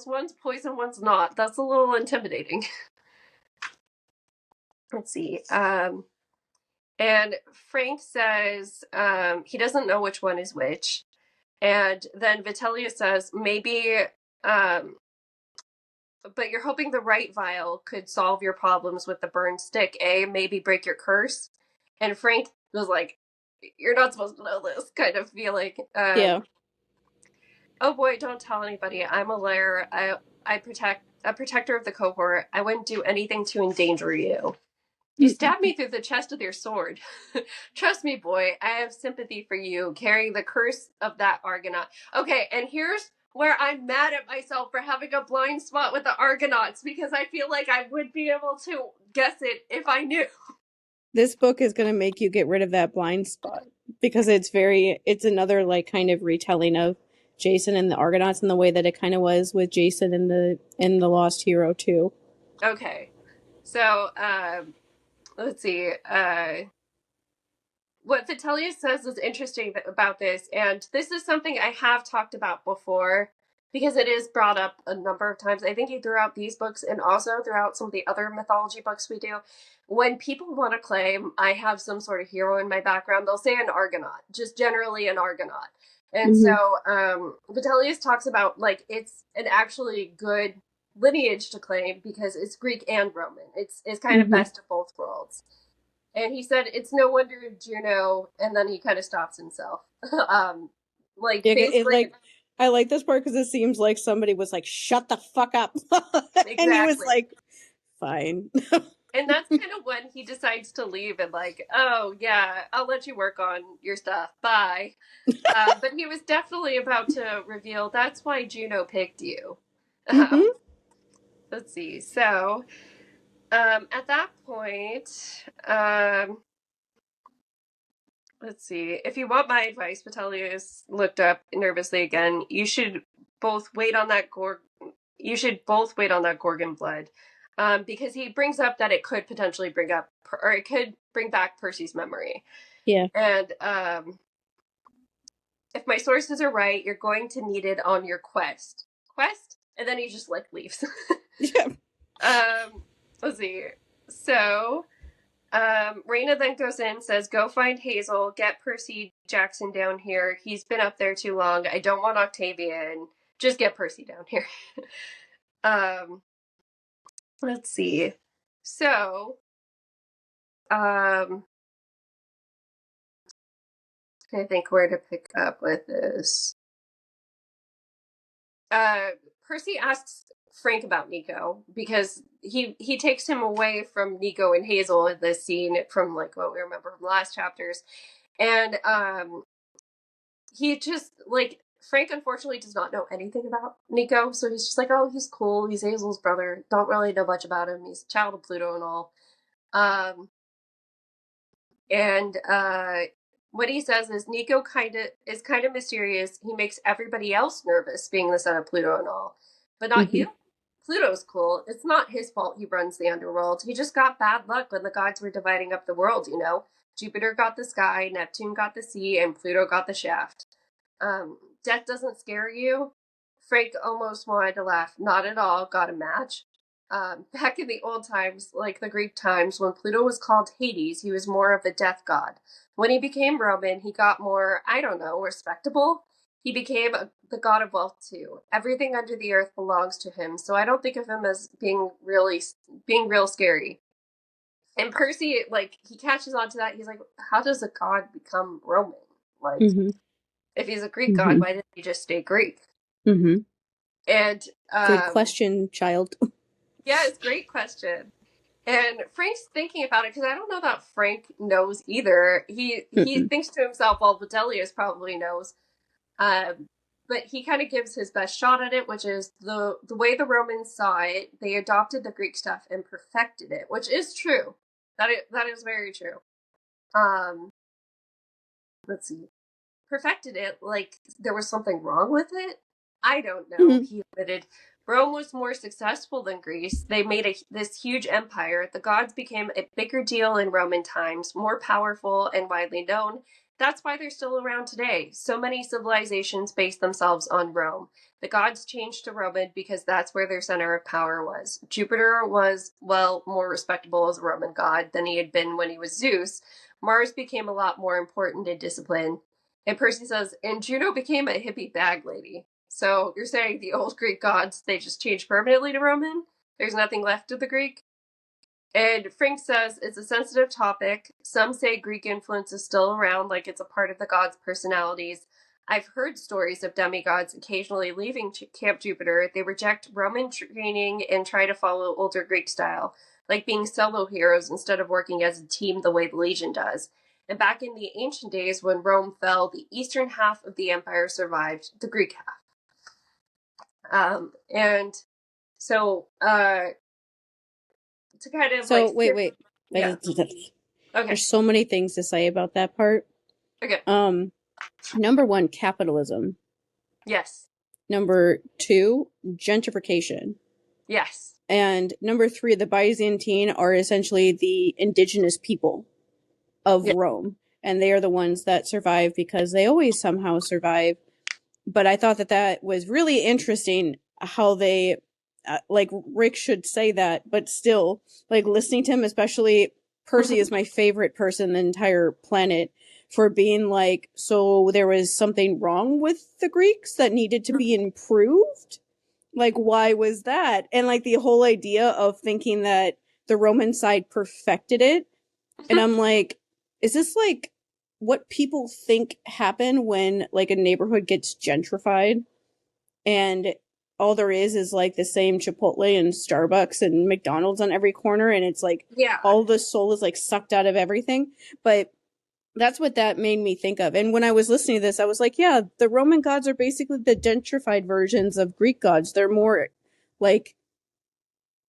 One's poison, one's not. That's a little intimidating. Let's see. And Frank says he doesn't know which one is which, and then Vitellius says maybe. But you're hoping the right vial could solve your problems with the burned stick, eh? Maybe break your curse. And Frank was like, "You're not supposed to know this," kind of feeling.
Yeah.
Oh boy, don't tell anybody. I'm a lair. I protect a protector of the cohort. I wouldn't do anything to endanger you. You stabbed me through the chest with your sword. Trust me, boy. I have sympathy for you, carrying the curse of that Argonaut. Okay, and here's where I'm mad at myself for having a blind spot with the Argonauts, because I feel like I would be able to guess it if I knew.
This book is going to make you get rid of that blind spot because it's another like kind of retelling of Jason and the Argonauts in the way that it kind of was with Jason in the Lost Hero too.
Okay, so let's see. What Vitellius says is interesting about this, and this is something I have talked about before because it is brought up a number of times. I think he throughout these books and also throughout some of the other mythology books we do. When people want to claim I have some sort of hero in my background, they'll say an Argonaut, just generally an Argonaut. And so Vitellius talks about like it's an actually good lineage to claim because it's Greek and Roman. It's kind of best of both worlds. And he said, it's no wonder Juno, and then he kind of stops himself. Like,
Yeah,
basically.
I like this part because it seems like somebody was like, shut the fuck up.
Exactly.
And he was like, fine.
And that's kind of when he decides to leave and like, oh, yeah, I'll let you work on your stuff. Bye. But he was definitely about to reveal that's why Juno picked you. Let's see. So, at that point, let's see. If you want my advice, Vitellius looked up nervously again. You should both wait on that Gorgon blood, because he brings up that it could potentially it could bring back Percy's memory.
Yeah.
And if my sources are right, you're going to need it on your quest. Quest, and then he just like leaves.
Yeah.
Let's see. So Raina then goes in, says, go find Hazel, get Percy Jackson down here. He's been up there too long. I don't want Octavian. Just get Percy down here. Let's see. So, I think where to pick up with this. Percy asks Frank about Nico, because he takes him away from Nico and Hazel in this scene from like what we remember from the last chapters. And he just like Frank unfortunately does not know anything about Nico, so he's just like, oh, he's cool, he's Hazel's brother, don't really know much about him, he's a child of Pluto and all. And what he says is Nico is kind of mysterious. He makes everybody else nervous, being the son of Pluto and all, but not
Mm-hmm.
you. Pluto's cool. It's not his fault he runs the underworld. He just got bad luck when the gods were dividing up the world, you know? Jupiter got the sky, Neptune got the sea, and Pluto got the shaft. Death doesn't scare you. Frank almost wanted to laugh. Not at all. Got a match. Back in the old times, like the Greek times, when Pluto was called Hades, he was more of a death god. When he became Roman, he got more, I don't know, respectable. He became the god of wealth too. Everything under the earth belongs to him, so I don't think of him as being real scary. And Percy, like, he catches on to that. He's like, how does a god become Roman? Like,
Mm-hmm.
if he's a Greek god,
Mm-hmm.
why didn't he just stay Greek?
Mm-hmm.
And
Good question, child.
yeah, it's a great question. And Frank's thinking about it because I don't know that Frank knows either. He
Mm-mm.
thinks to himself, well, Bedellius probably knows. But he kind of gives his best shot at it, which is the way the Romans saw it. They adopted the Greek stuff and perfected it, which is true. That is very true. Um, let's see, perfected it like there was something wrong with it. I don't know.
Mm-hmm.
He admitted Rome was more successful than Greece. They made this huge empire. The gods became a bigger deal in Roman times, more powerful and widely known. That's why they're still around today. So many civilizations base themselves on Rome. The gods changed to Roman because that's where their center of power was. Jupiter was, well, more respectable as a Roman god than he had been when he was Zeus. Mars became a lot more important in discipline. And Percy says, and Juno became a hippie bag lady. So you're saying the old Greek gods, they just changed permanently to Roman? There's nothing left of the Greek? And Frank says it's a sensitive topic. Some say Greek influence is still around, like it's a part of the gods' personalities. I've heard stories of demigods occasionally leaving Camp Jupiter. They reject Roman training and try to follow older Greek style, like being solo heroes instead of working as a team the way the Legion does. And back in the ancient days when Rome fell, the eastern half of the empire survived, the Greek half. And so to kind of
So
like,
wait.
yeah, okay,
There's so many things to say about that part.
okay,
Number one, capitalism.
yes,
Number two, gentrification.
yes,
And number three, the Byzantine are essentially the indigenous people of
yeah,
Rome. And they are the ones that survive because they always somehow survive. But I thought that was really interesting how they, like Rick should say that, but still, like listening to him, especially Percy is my favorite person in the entire planet for being like, so there was something wrong with the Greeks that needed to be improved? Like, why was that? And like the whole idea of thinking that the Roman side perfected it. And I'm like, is this like what people think happen when like a neighborhood gets gentrified and all there is like the same Chipotle and Starbucks and McDonald's on every corner, and it's like
yeah.
all the soul is like sucked out of everything? But that's what that made me think of. And when I was listening to this, I was like, yeah, the Roman gods are basically the gentrified versions of Greek gods. They're more like,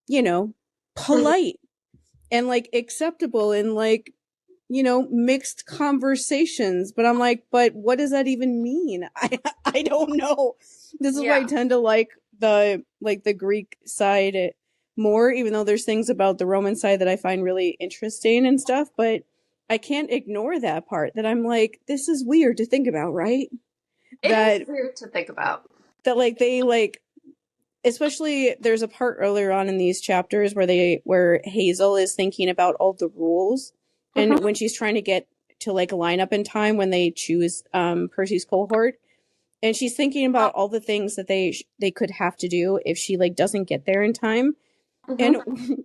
you know, polite and like acceptable and like, you know, mixed conversations. But I'm like, but what does that even mean? I don't know. This is why I
Yeah,
tend to like the Greek side more, even though there's things about the Roman side that I find really interesting and stuff, but I can't ignore that part that I'm like, this is weird to think about, right?
it is
That
weird to think about.
like they like, especially there's a part earlier on in these chapters where Hazel is thinking about all the rules, and when she's trying to get to like line up in time when they choose Percy's cohort, and she's thinking about all the things that they could have to do if she like doesn't get there in time. And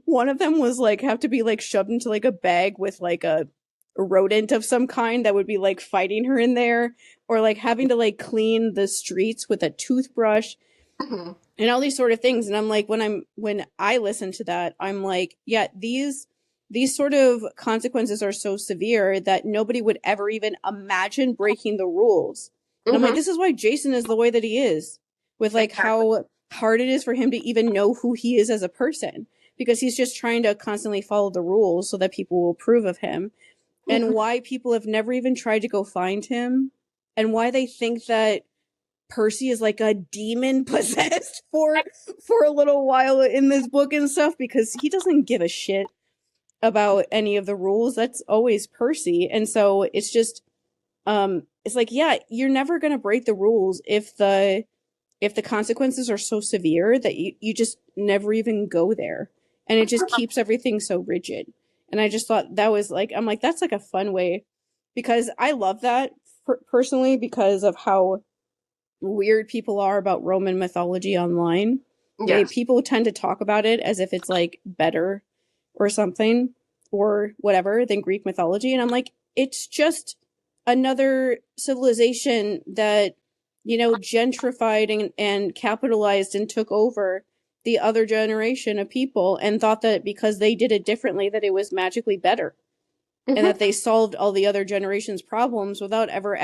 one of them was like have to be like shoved into like a bag with like a rodent of some kind that would be like fighting her in there, or like having to like clean the streets with a toothbrush. and all these sort of things. And I'm like, when I listen to that, I'm like, yeah, these sort of consequences are so severe that nobody would ever even imagine breaking the rules. And I'm like,
Mm-hmm.
this is why Jason is the way that he is, with like
Exactly.
how hard it is for him to even know who he is as a person, because he's just trying to constantly follow the rules so that people will approve of him, and
Mm-hmm.
why people have never even tried to go find him, and why they think that Percy is like a demon possessed for a little while in this book and stuff, because he doesn't give a shit about any of the rules. That's always Percy. And so it's just it's like, yeah, you're never going to break the rules if the consequences are so severe that you just never even go there. And it just keeps everything so rigid. And I just thought that was like, I'm like, that's like a fun way, because I love that personally, because of how weird people are about Roman mythology online.
Yes.
People tend to talk about it as if it's like better or something or whatever than Greek mythology. And I'm like, it's just another civilization that, gentrified and capitalized and took over the other generation of people, and thought that because they did it differently, that it was magically better, and
Mm-hmm.
that they solved all the other generations' problems without ever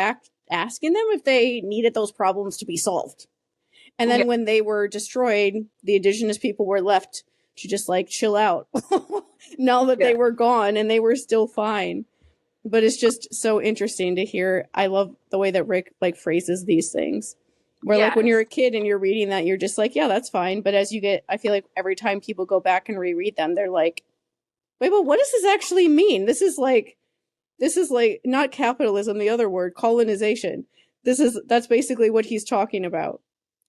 asking them if they needed those problems to be solved. And
Yeah.
then when they were destroyed, the indigenous people were left to just like chill out now that
Yeah.
they were gone, and they were still fine. But it's just so interesting to hear. I love the way that Rick like phrases these things. Where like when you're
Yes.
a kid and you're reading that, you're just like, yeah, that's fine. But as you get, I feel like every time people go back and reread them, they're like, wait, but what does this actually mean? This is like not capitalism, the other word, colonization. That's basically what he's talking about.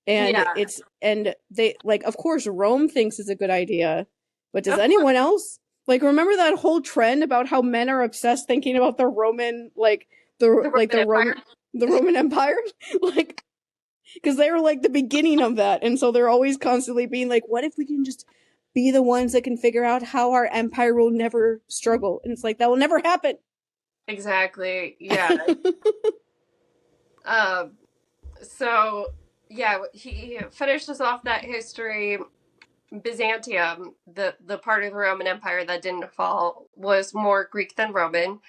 And
Yeah.
they like, of course Rome thinks it's a good idea, but does
Of course.
anyone else? Like, remember that whole trend about how men are obsessed thinking about the Roman, like
The Roman Empire.
the Roman Empire? Like, because they were like the beginning of that, and so they're always constantly being like, what if we can just be the ones that can figure out how our empire will never struggle? And it's like, that will never happen.
Exactly. Yeah. Um. So yeah, he finishes off that history. Byzantium, the part of the Roman Empire that didn't fall, was more Greek than Roman.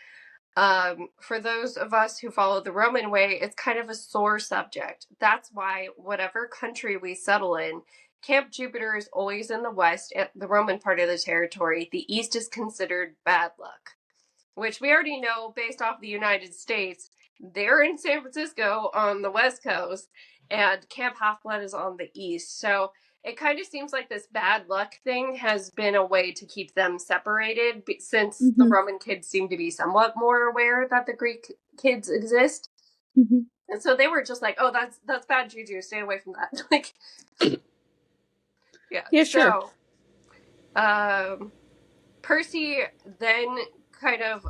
For those of us who follow the Roman way, it's kind of a sore subject. That's why whatever country we settle in, Camp Jupiter is always in the west, at the Roman part of the territory. The east is considered bad luck, which we already know based off the United States. They're in San Francisco on the west coast, and Camp Half Blood is on the east. So it kind of seems like this bad luck thing has been a way to keep them separated, since the
Mm-hmm.
Roman kids seem to be somewhat more aware that the Greek kids exist.
Mm-hmm.
And so they were just like, "Oh, that's bad juju. Stay away from that." Like, yeah.
Yeah, sure.
So, um, Percy then kind of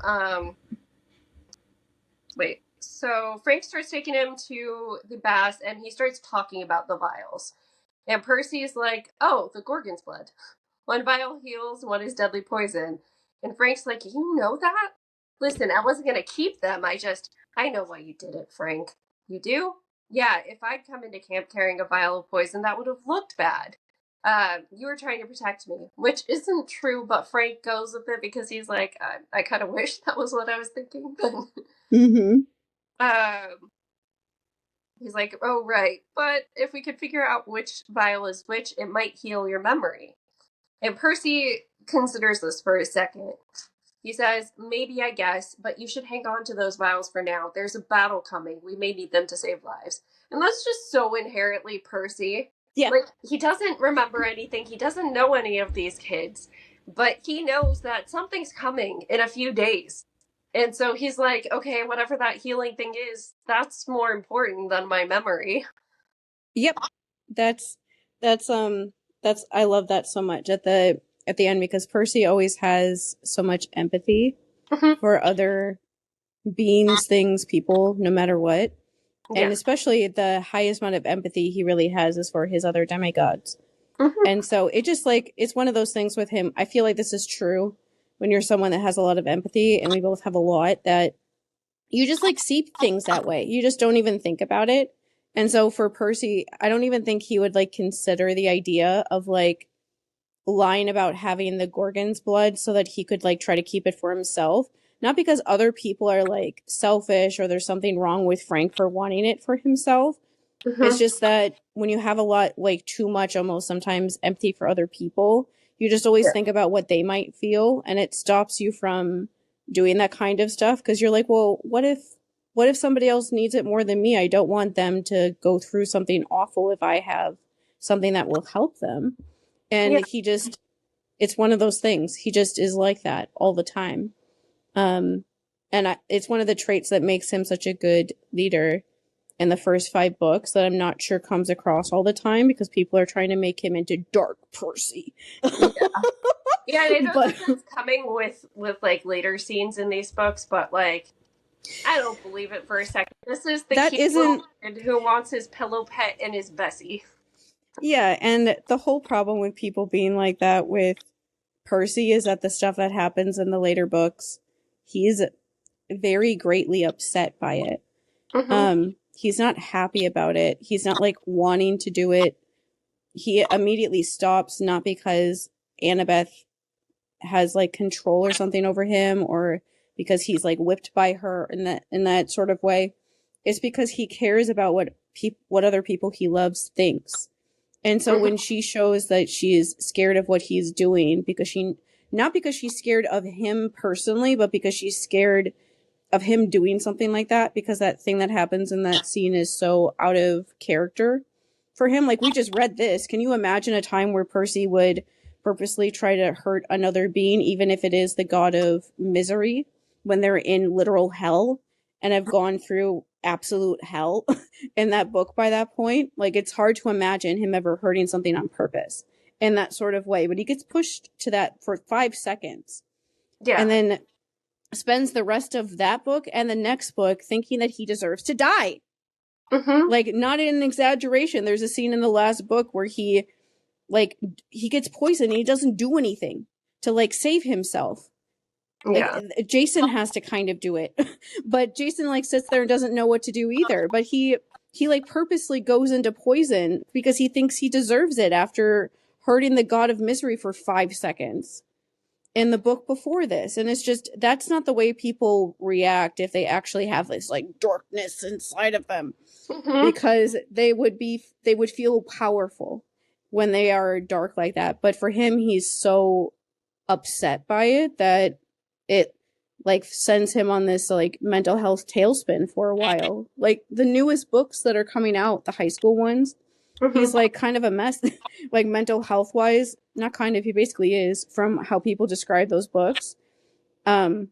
wait. So Frank starts taking him to the baths, and he starts talking about the vials. And Percy's like, "Oh, the Gorgon's blood. One vial heals, one is deadly poison." And Frank's like, "You know that? Listen, I wasn't gonna keep them. I know why you did it, Frank. You do? Yeah. If I'd come into camp carrying a vial of poison, that would have looked bad. You were trying to protect me," which isn't true, but Frank goes with it because he's like, I kind of wish that was what I was thinking, but
Mm-hmm.
um, he's like, "Oh, right. But if we could figure out which vial is which, it might heal your memory." And Percy considers this for a second. He says, "Maybe, I guess, but you should hang on to those vials for now. There's a battle coming. We may need them to save lives." And that's just so inherently Percy.
Yeah.
Like, he doesn't remember anything. He doesn't know any of these kids. But he knows that something's coming in a few days. And so he's like, okay, whatever that healing thing is, that's more important than my memory.
Yep. That's that's that's I love that so much at the end, because Percy always has so much empathy
Mhm.
for other beings, things, people, no matter what. And
Yeah.
especially the highest amount of empathy he really has is for his other demigods.
Mhm.
And so it just like, it's one of those things with him. I feel like this is true when you're someone that has a lot of empathy, and we both have a lot, that you just like see things that way. You just don't even think about it. And so for Percy, I don't even think he would like consider the idea of like lying about having the Gorgon's blood so that he could like try to keep it for himself. Not because other people are like selfish or there's something wrong with Frank for wanting it for himself. It's
Mm-hmm.
just that when you have a lot, like too much, almost sometimes empty for other people, you just always
Yeah.
think about what they might feel, and it stops you from doing that kind of stuff because you're like, well, what if somebody else needs it more than me? I don't want them to go through something awful if I have something that will help them. And
Yeah.
he just, it's one of those things. He just is like that all the time. Um, it's one of the traits that makes him such a good leader in the first 5 books that I'm not sure comes across all the time because people are trying to make him into Dark Percy.
Yeah. Yeah, and I know
But
that that's coming with like later scenes in these books, but like I don't believe it for a second. This is the
that
cute little
isn't,
kid who wants his pillow pet and his Bessie.
yeah, and the whole problem with people being like that with Percy is that the stuff that happens in the later books, he's very greatly upset by it.
Mm-hmm.
He's not happy about it. He's not like wanting to do it. He immediately stops, not because Annabeth has like control or something over him or because he's like whipped by her in that sort of way. It's because he cares about what other people he loves thinks. And so
Mm-hmm.
when she shows that she's scared of what he's doing because she not because she's scared of him personally, but because she's scared of him doing something like that because that thing that happens in that scene is so out of character for him. Like we just read this. Can you imagine a time where Percy would purposely try to hurt another being, even if it is the god of misery, when they're in literal hell and have gone through absolute hell in that book by that point? Like it's hard to imagine him ever hurting something on purpose in that sort of way. But he gets pushed to that for 5 seconds. And
Yeah.
then spends the rest of that book and the next book thinking that he deserves to die.
Mm-hmm.
Like, not in an exaggeration. There's a scene in the last book where he gets poisoned and he doesn't do anything to like save himself. Like
Yeah.
Jason has to kind of do it, but Jason like sits there and doesn't know what to do either. But he like purposely goes into poison because he thinks he deserves it after hurting the god of misery for 5 seconds in the book before this. And it's just, that's not the way people react if they actually have this like darkness inside of them,
Mm-hmm.
because they would feel powerful when they are dark like that. But for him, he's so upset by it that it like sends him on this like mental health tailspin for a while. Like the newest books that are coming out, the high school ones, he's
Mm-hmm.
like kind of a mess, like mental health wise. Not kind of, he basically is from how people describe those books. Um,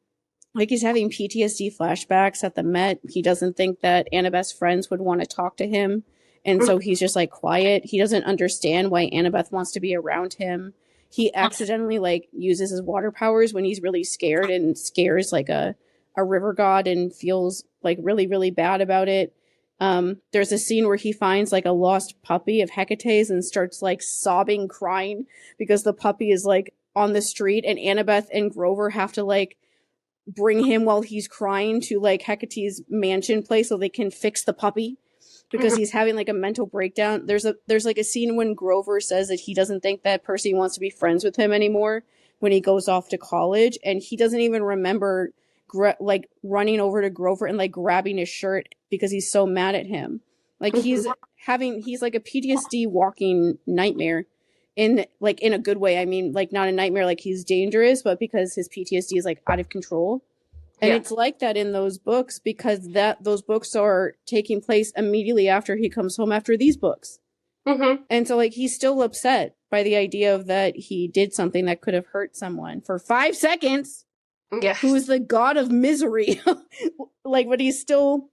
like he's having PTSD flashbacks at the Met. He doesn't think that Annabeth's friends would want to talk to him. And so he's just like quiet. He doesn't understand why Annabeth wants to be around him. He accidentally like uses his water powers when he's really scared and scares like a river god and feels like really, really bad about it. There's a scene where he finds like a lost puppy of Hecate's and starts like sobbing, crying because the puppy is like on the street and Annabeth and Grover have to like bring him while he's crying to like Hecate's mansion place so they can fix the puppy because
Mm-hmm.
he's having like a mental breakdown. There's like a scene when Grover says that he doesn't think that Percy wants to be friends with him anymore when he goes off to college, and he doesn't even remember like running over to Grover and like grabbing his shirt because he's so mad at him. Like
Mm-hmm.
he's like a PTSD walking nightmare in a good way. I mean, like not a nightmare like he's dangerous, but because his PTSD is like out of control. And
Yeah.
it's like that in those books because those books are taking place immediately after he comes home after these books.
Mm-hmm.
And so like he's still upset by the idea of that he did something that could have hurt someone for 5 seconds, who
Yes.
is the god of misery. Like, but he's still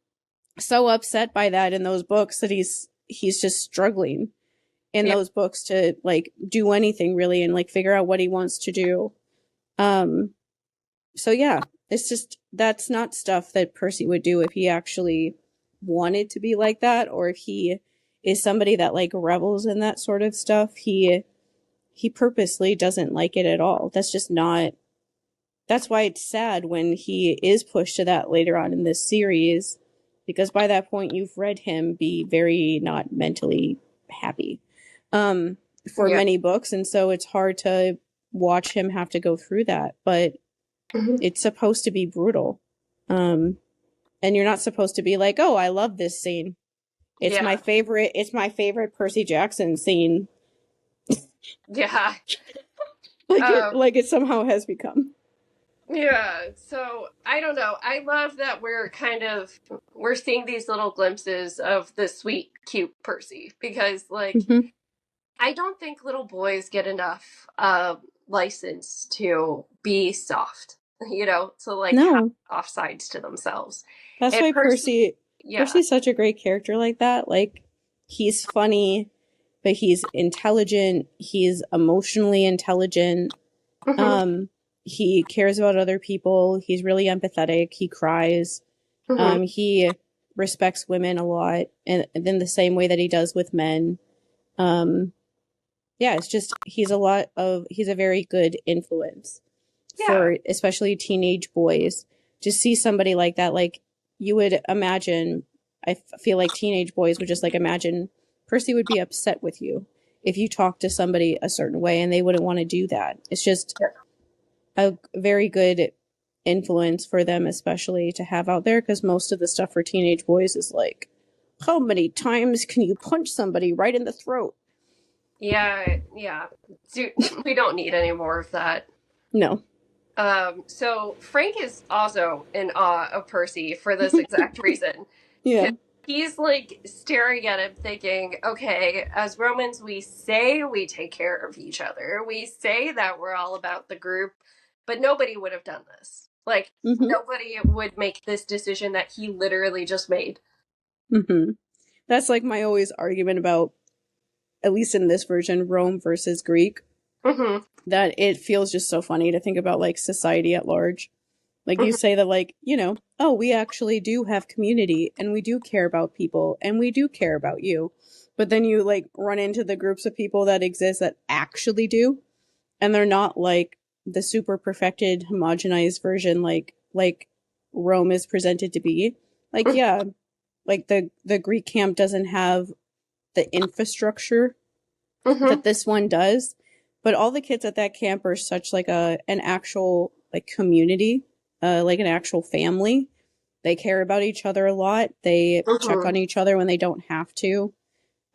so upset by that in those books that he's just struggling in
Yeah.
those books to like do anything really and like figure out what he wants to do. So yeah, it's just, that's not stuff that Percy would do if he actually wanted to be like that, or if he is somebody that like revels in that sort of stuff. He purposely doesn't like it at all. That's just not, that's why it's sad when he is pushed to that later on in this series, because by that point you've read him be very not mentally happy for
Yeah.
many books, and so it's hard to watch him have to go through that, but
Mhm.
it's supposed to be brutal. Um, and you're not supposed to be like, "Oh, I love this scene.
Yeah.
It's my favorite Percy Jackson scene."
Yeah.
Like
Um,
it somehow has become.
yeah. So I don't know. I love that we're seeing these little glimpses of the sweet, cute Percy because like
Mm-hmm.
I don't think little boys get enough license to be soft, to like have
No,
offsides to themselves.
that's
And
why
Yeah,
Percy's such a great character like that. Like he's funny, but he's intelligent. He's emotionally intelligent.
hmm
Um, he cares about other people. He's really empathetic. He cries.
hmm
He respects women a lot, and in the same way that he does with men. Um, yeah, it's just he's a very good influence
yeah,
for especially teenage boys. To see somebody like that, like you would imagine, feel like teenage boys would just like imagine Percy would be upset with you if you talked to somebody a certain way, and they wouldn't want to do that. It's just
yeah,
a very good influence for them, especially to have out there, because most of the stuff for teenage boys is like, how many times can you punch somebody right in the throat?
yeah, yeah. We don't need any more of that.
No.
So Frank is also in awe of Percy for this exact reason.
Yeah.
Because he's like staring at him thinking, okay, as Romans, we say we take care of each other. We say that we're all about the group, but nobody would have done this. Like,
Mm-hmm.
nobody would make this decision that he literally just made.
Mm-hmm. That's like my always argument about, at least in this version, Rome versus Greek,
Mm-hmm.
that it feels just so funny to think about like society at large. Like you
Mm-hmm.
say that like, oh, we actually do have community and we do care about people and we do care about you. But then you like run into the groups of people that exist that actually do, and they're not like the super perfected homogenized version like Rome is presented to be. Like yeah, like the Greek camp doesn't have the infrastructure
Mm-hmm.
that this one does, but all the kids at that camp are such like an actual like community, like an actual family. They care about each other a lot. They check
Mm-hmm.
on each other when they don't have to.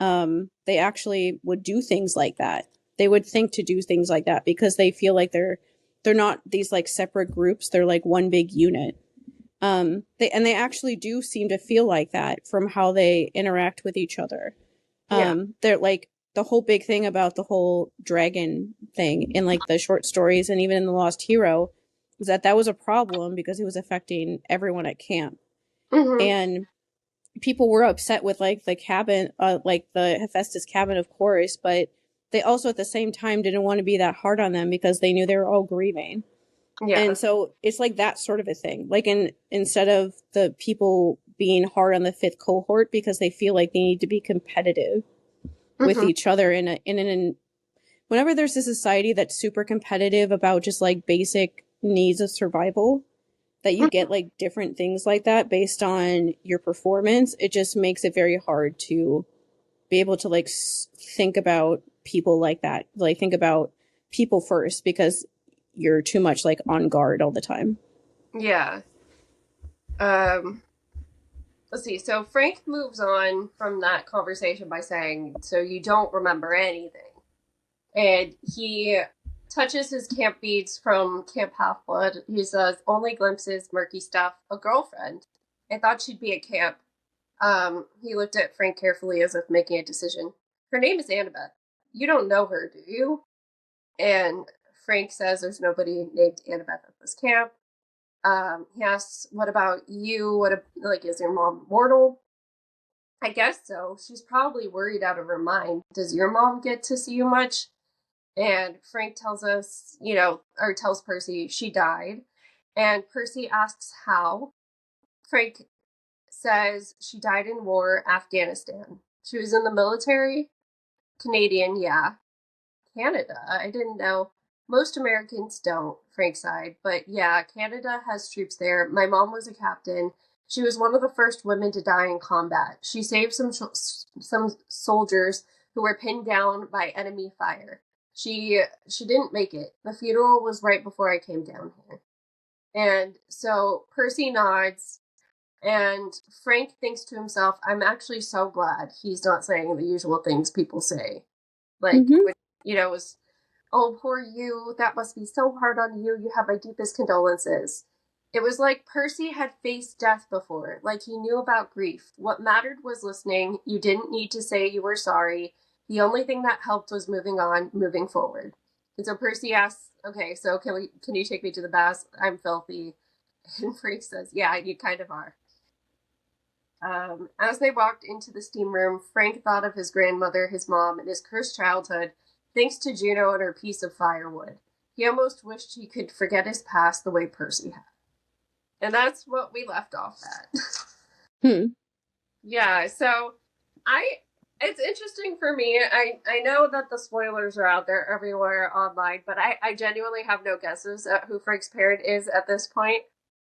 They actually would do things like that. They would think to do things like that because they feel like they're not these like separate groups. They're like one big unit. They actually do seem to feel like that from how they interact with each other.
Yeah.
They're like the whole big thing about the whole dragon thing in like the short stories and even in the Lost Hero is that was a problem because it was affecting everyone at camp,
Mm-hmm.
and people were upset with like the cabin, like the Hephaestus cabin, of course, but they also at the same time didn't want to be that hard on them because they knew they were all grieving.
Yeah.
And so it's like that sort of a thing. Like instead of the people being hard on the fifth cohort because they feel like they need to be competitive with
Mm-hmm.
each other whenever there's a society that's super competitive about just like basic needs of survival, that you get like different things like that based on your performance, it just makes it very hard to be able to like think about people like that, like think about people first, because you're too much like on guard all the time.
Yeah. Um, let's see. So Frank moves on from that conversation by saying, so you don't remember anything. And he touches his camp beads from Camp Half Blood. He says, only glimpses, murky stuff, a girlfriend. I thought she'd be at camp. He looked at Frank carefully as if making a decision. Her name is Annabeth. You don't know her, do you? And Frank says there's nobody named Annabeth at this camp. He asks, what about you? Like, is your mom mortal? I guess so. She's probably worried out of her mind. Does your mom get to see you much? And Frank tells us, or tells Percy she died. And Percy asks how. Frank says she died in war, Afghanistan. She was in the military? Canadian, yeah. Canada? I didn't know. Most Americans don't, Frank sighed. But yeah, Canada has troops there. My mom was a captain. She was one of the first women to die in combat. She saved some soldiers who were pinned down by enemy fire. She didn't make it. The funeral was right before I came down here. And so Percy nods, and Frank thinks to himself, I'm actually so glad he's not saying the usual things people say. Like,
Mm-hmm.
it was, oh, poor you, that must be so hard on you, you have my deepest condolences. It was like Percy had faced death before, like he knew about grief. What mattered was listening. You didn't need to say you were sorry. The only thing that helped was moving on, moving forward. And so Percy asks, okay, so can you take me to the baths? I'm filthy. And Frank says, yeah, you kind of are. As they walked into the steam room, Frank thought of his grandmother, his mom, and his cursed childhood, thanks to Juno and her piece of firewood. He almost wished he could forget his past the way Percy had. And that's what we left off at. Yeah, so I it's interesting for me. I know that the spoilers are out there everywhere online, but I genuinely have no guesses at who Frank's parent is at this point.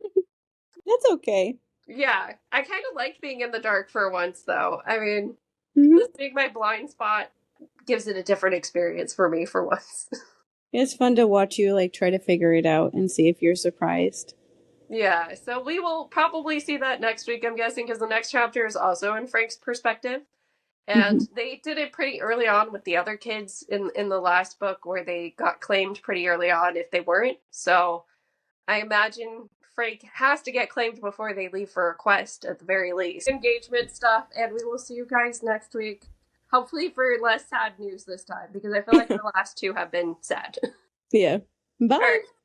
That's okay.
Yeah, I kind of like being in the dark for once, though. I mean,
Mm-hmm.
this being my blind spot gives it a different experience for me for once.
It's fun to watch you like try to figure it out and see if you're surprised.
Yeah, so we will probably see that next week, I'm guessing, because the next chapter is also in Frank's perspective. And
Mm-hmm.
they did it pretty early on with the other kids in the last book where they got claimed pretty early on if they weren't. So I imagine Frank has to get claimed before they leave for a quest at the very least. Engagement stuff, and we will see you guys next week. Hopefully for less sad news this time, because I feel like the last two have been sad.
Yeah.
All right.
Bye.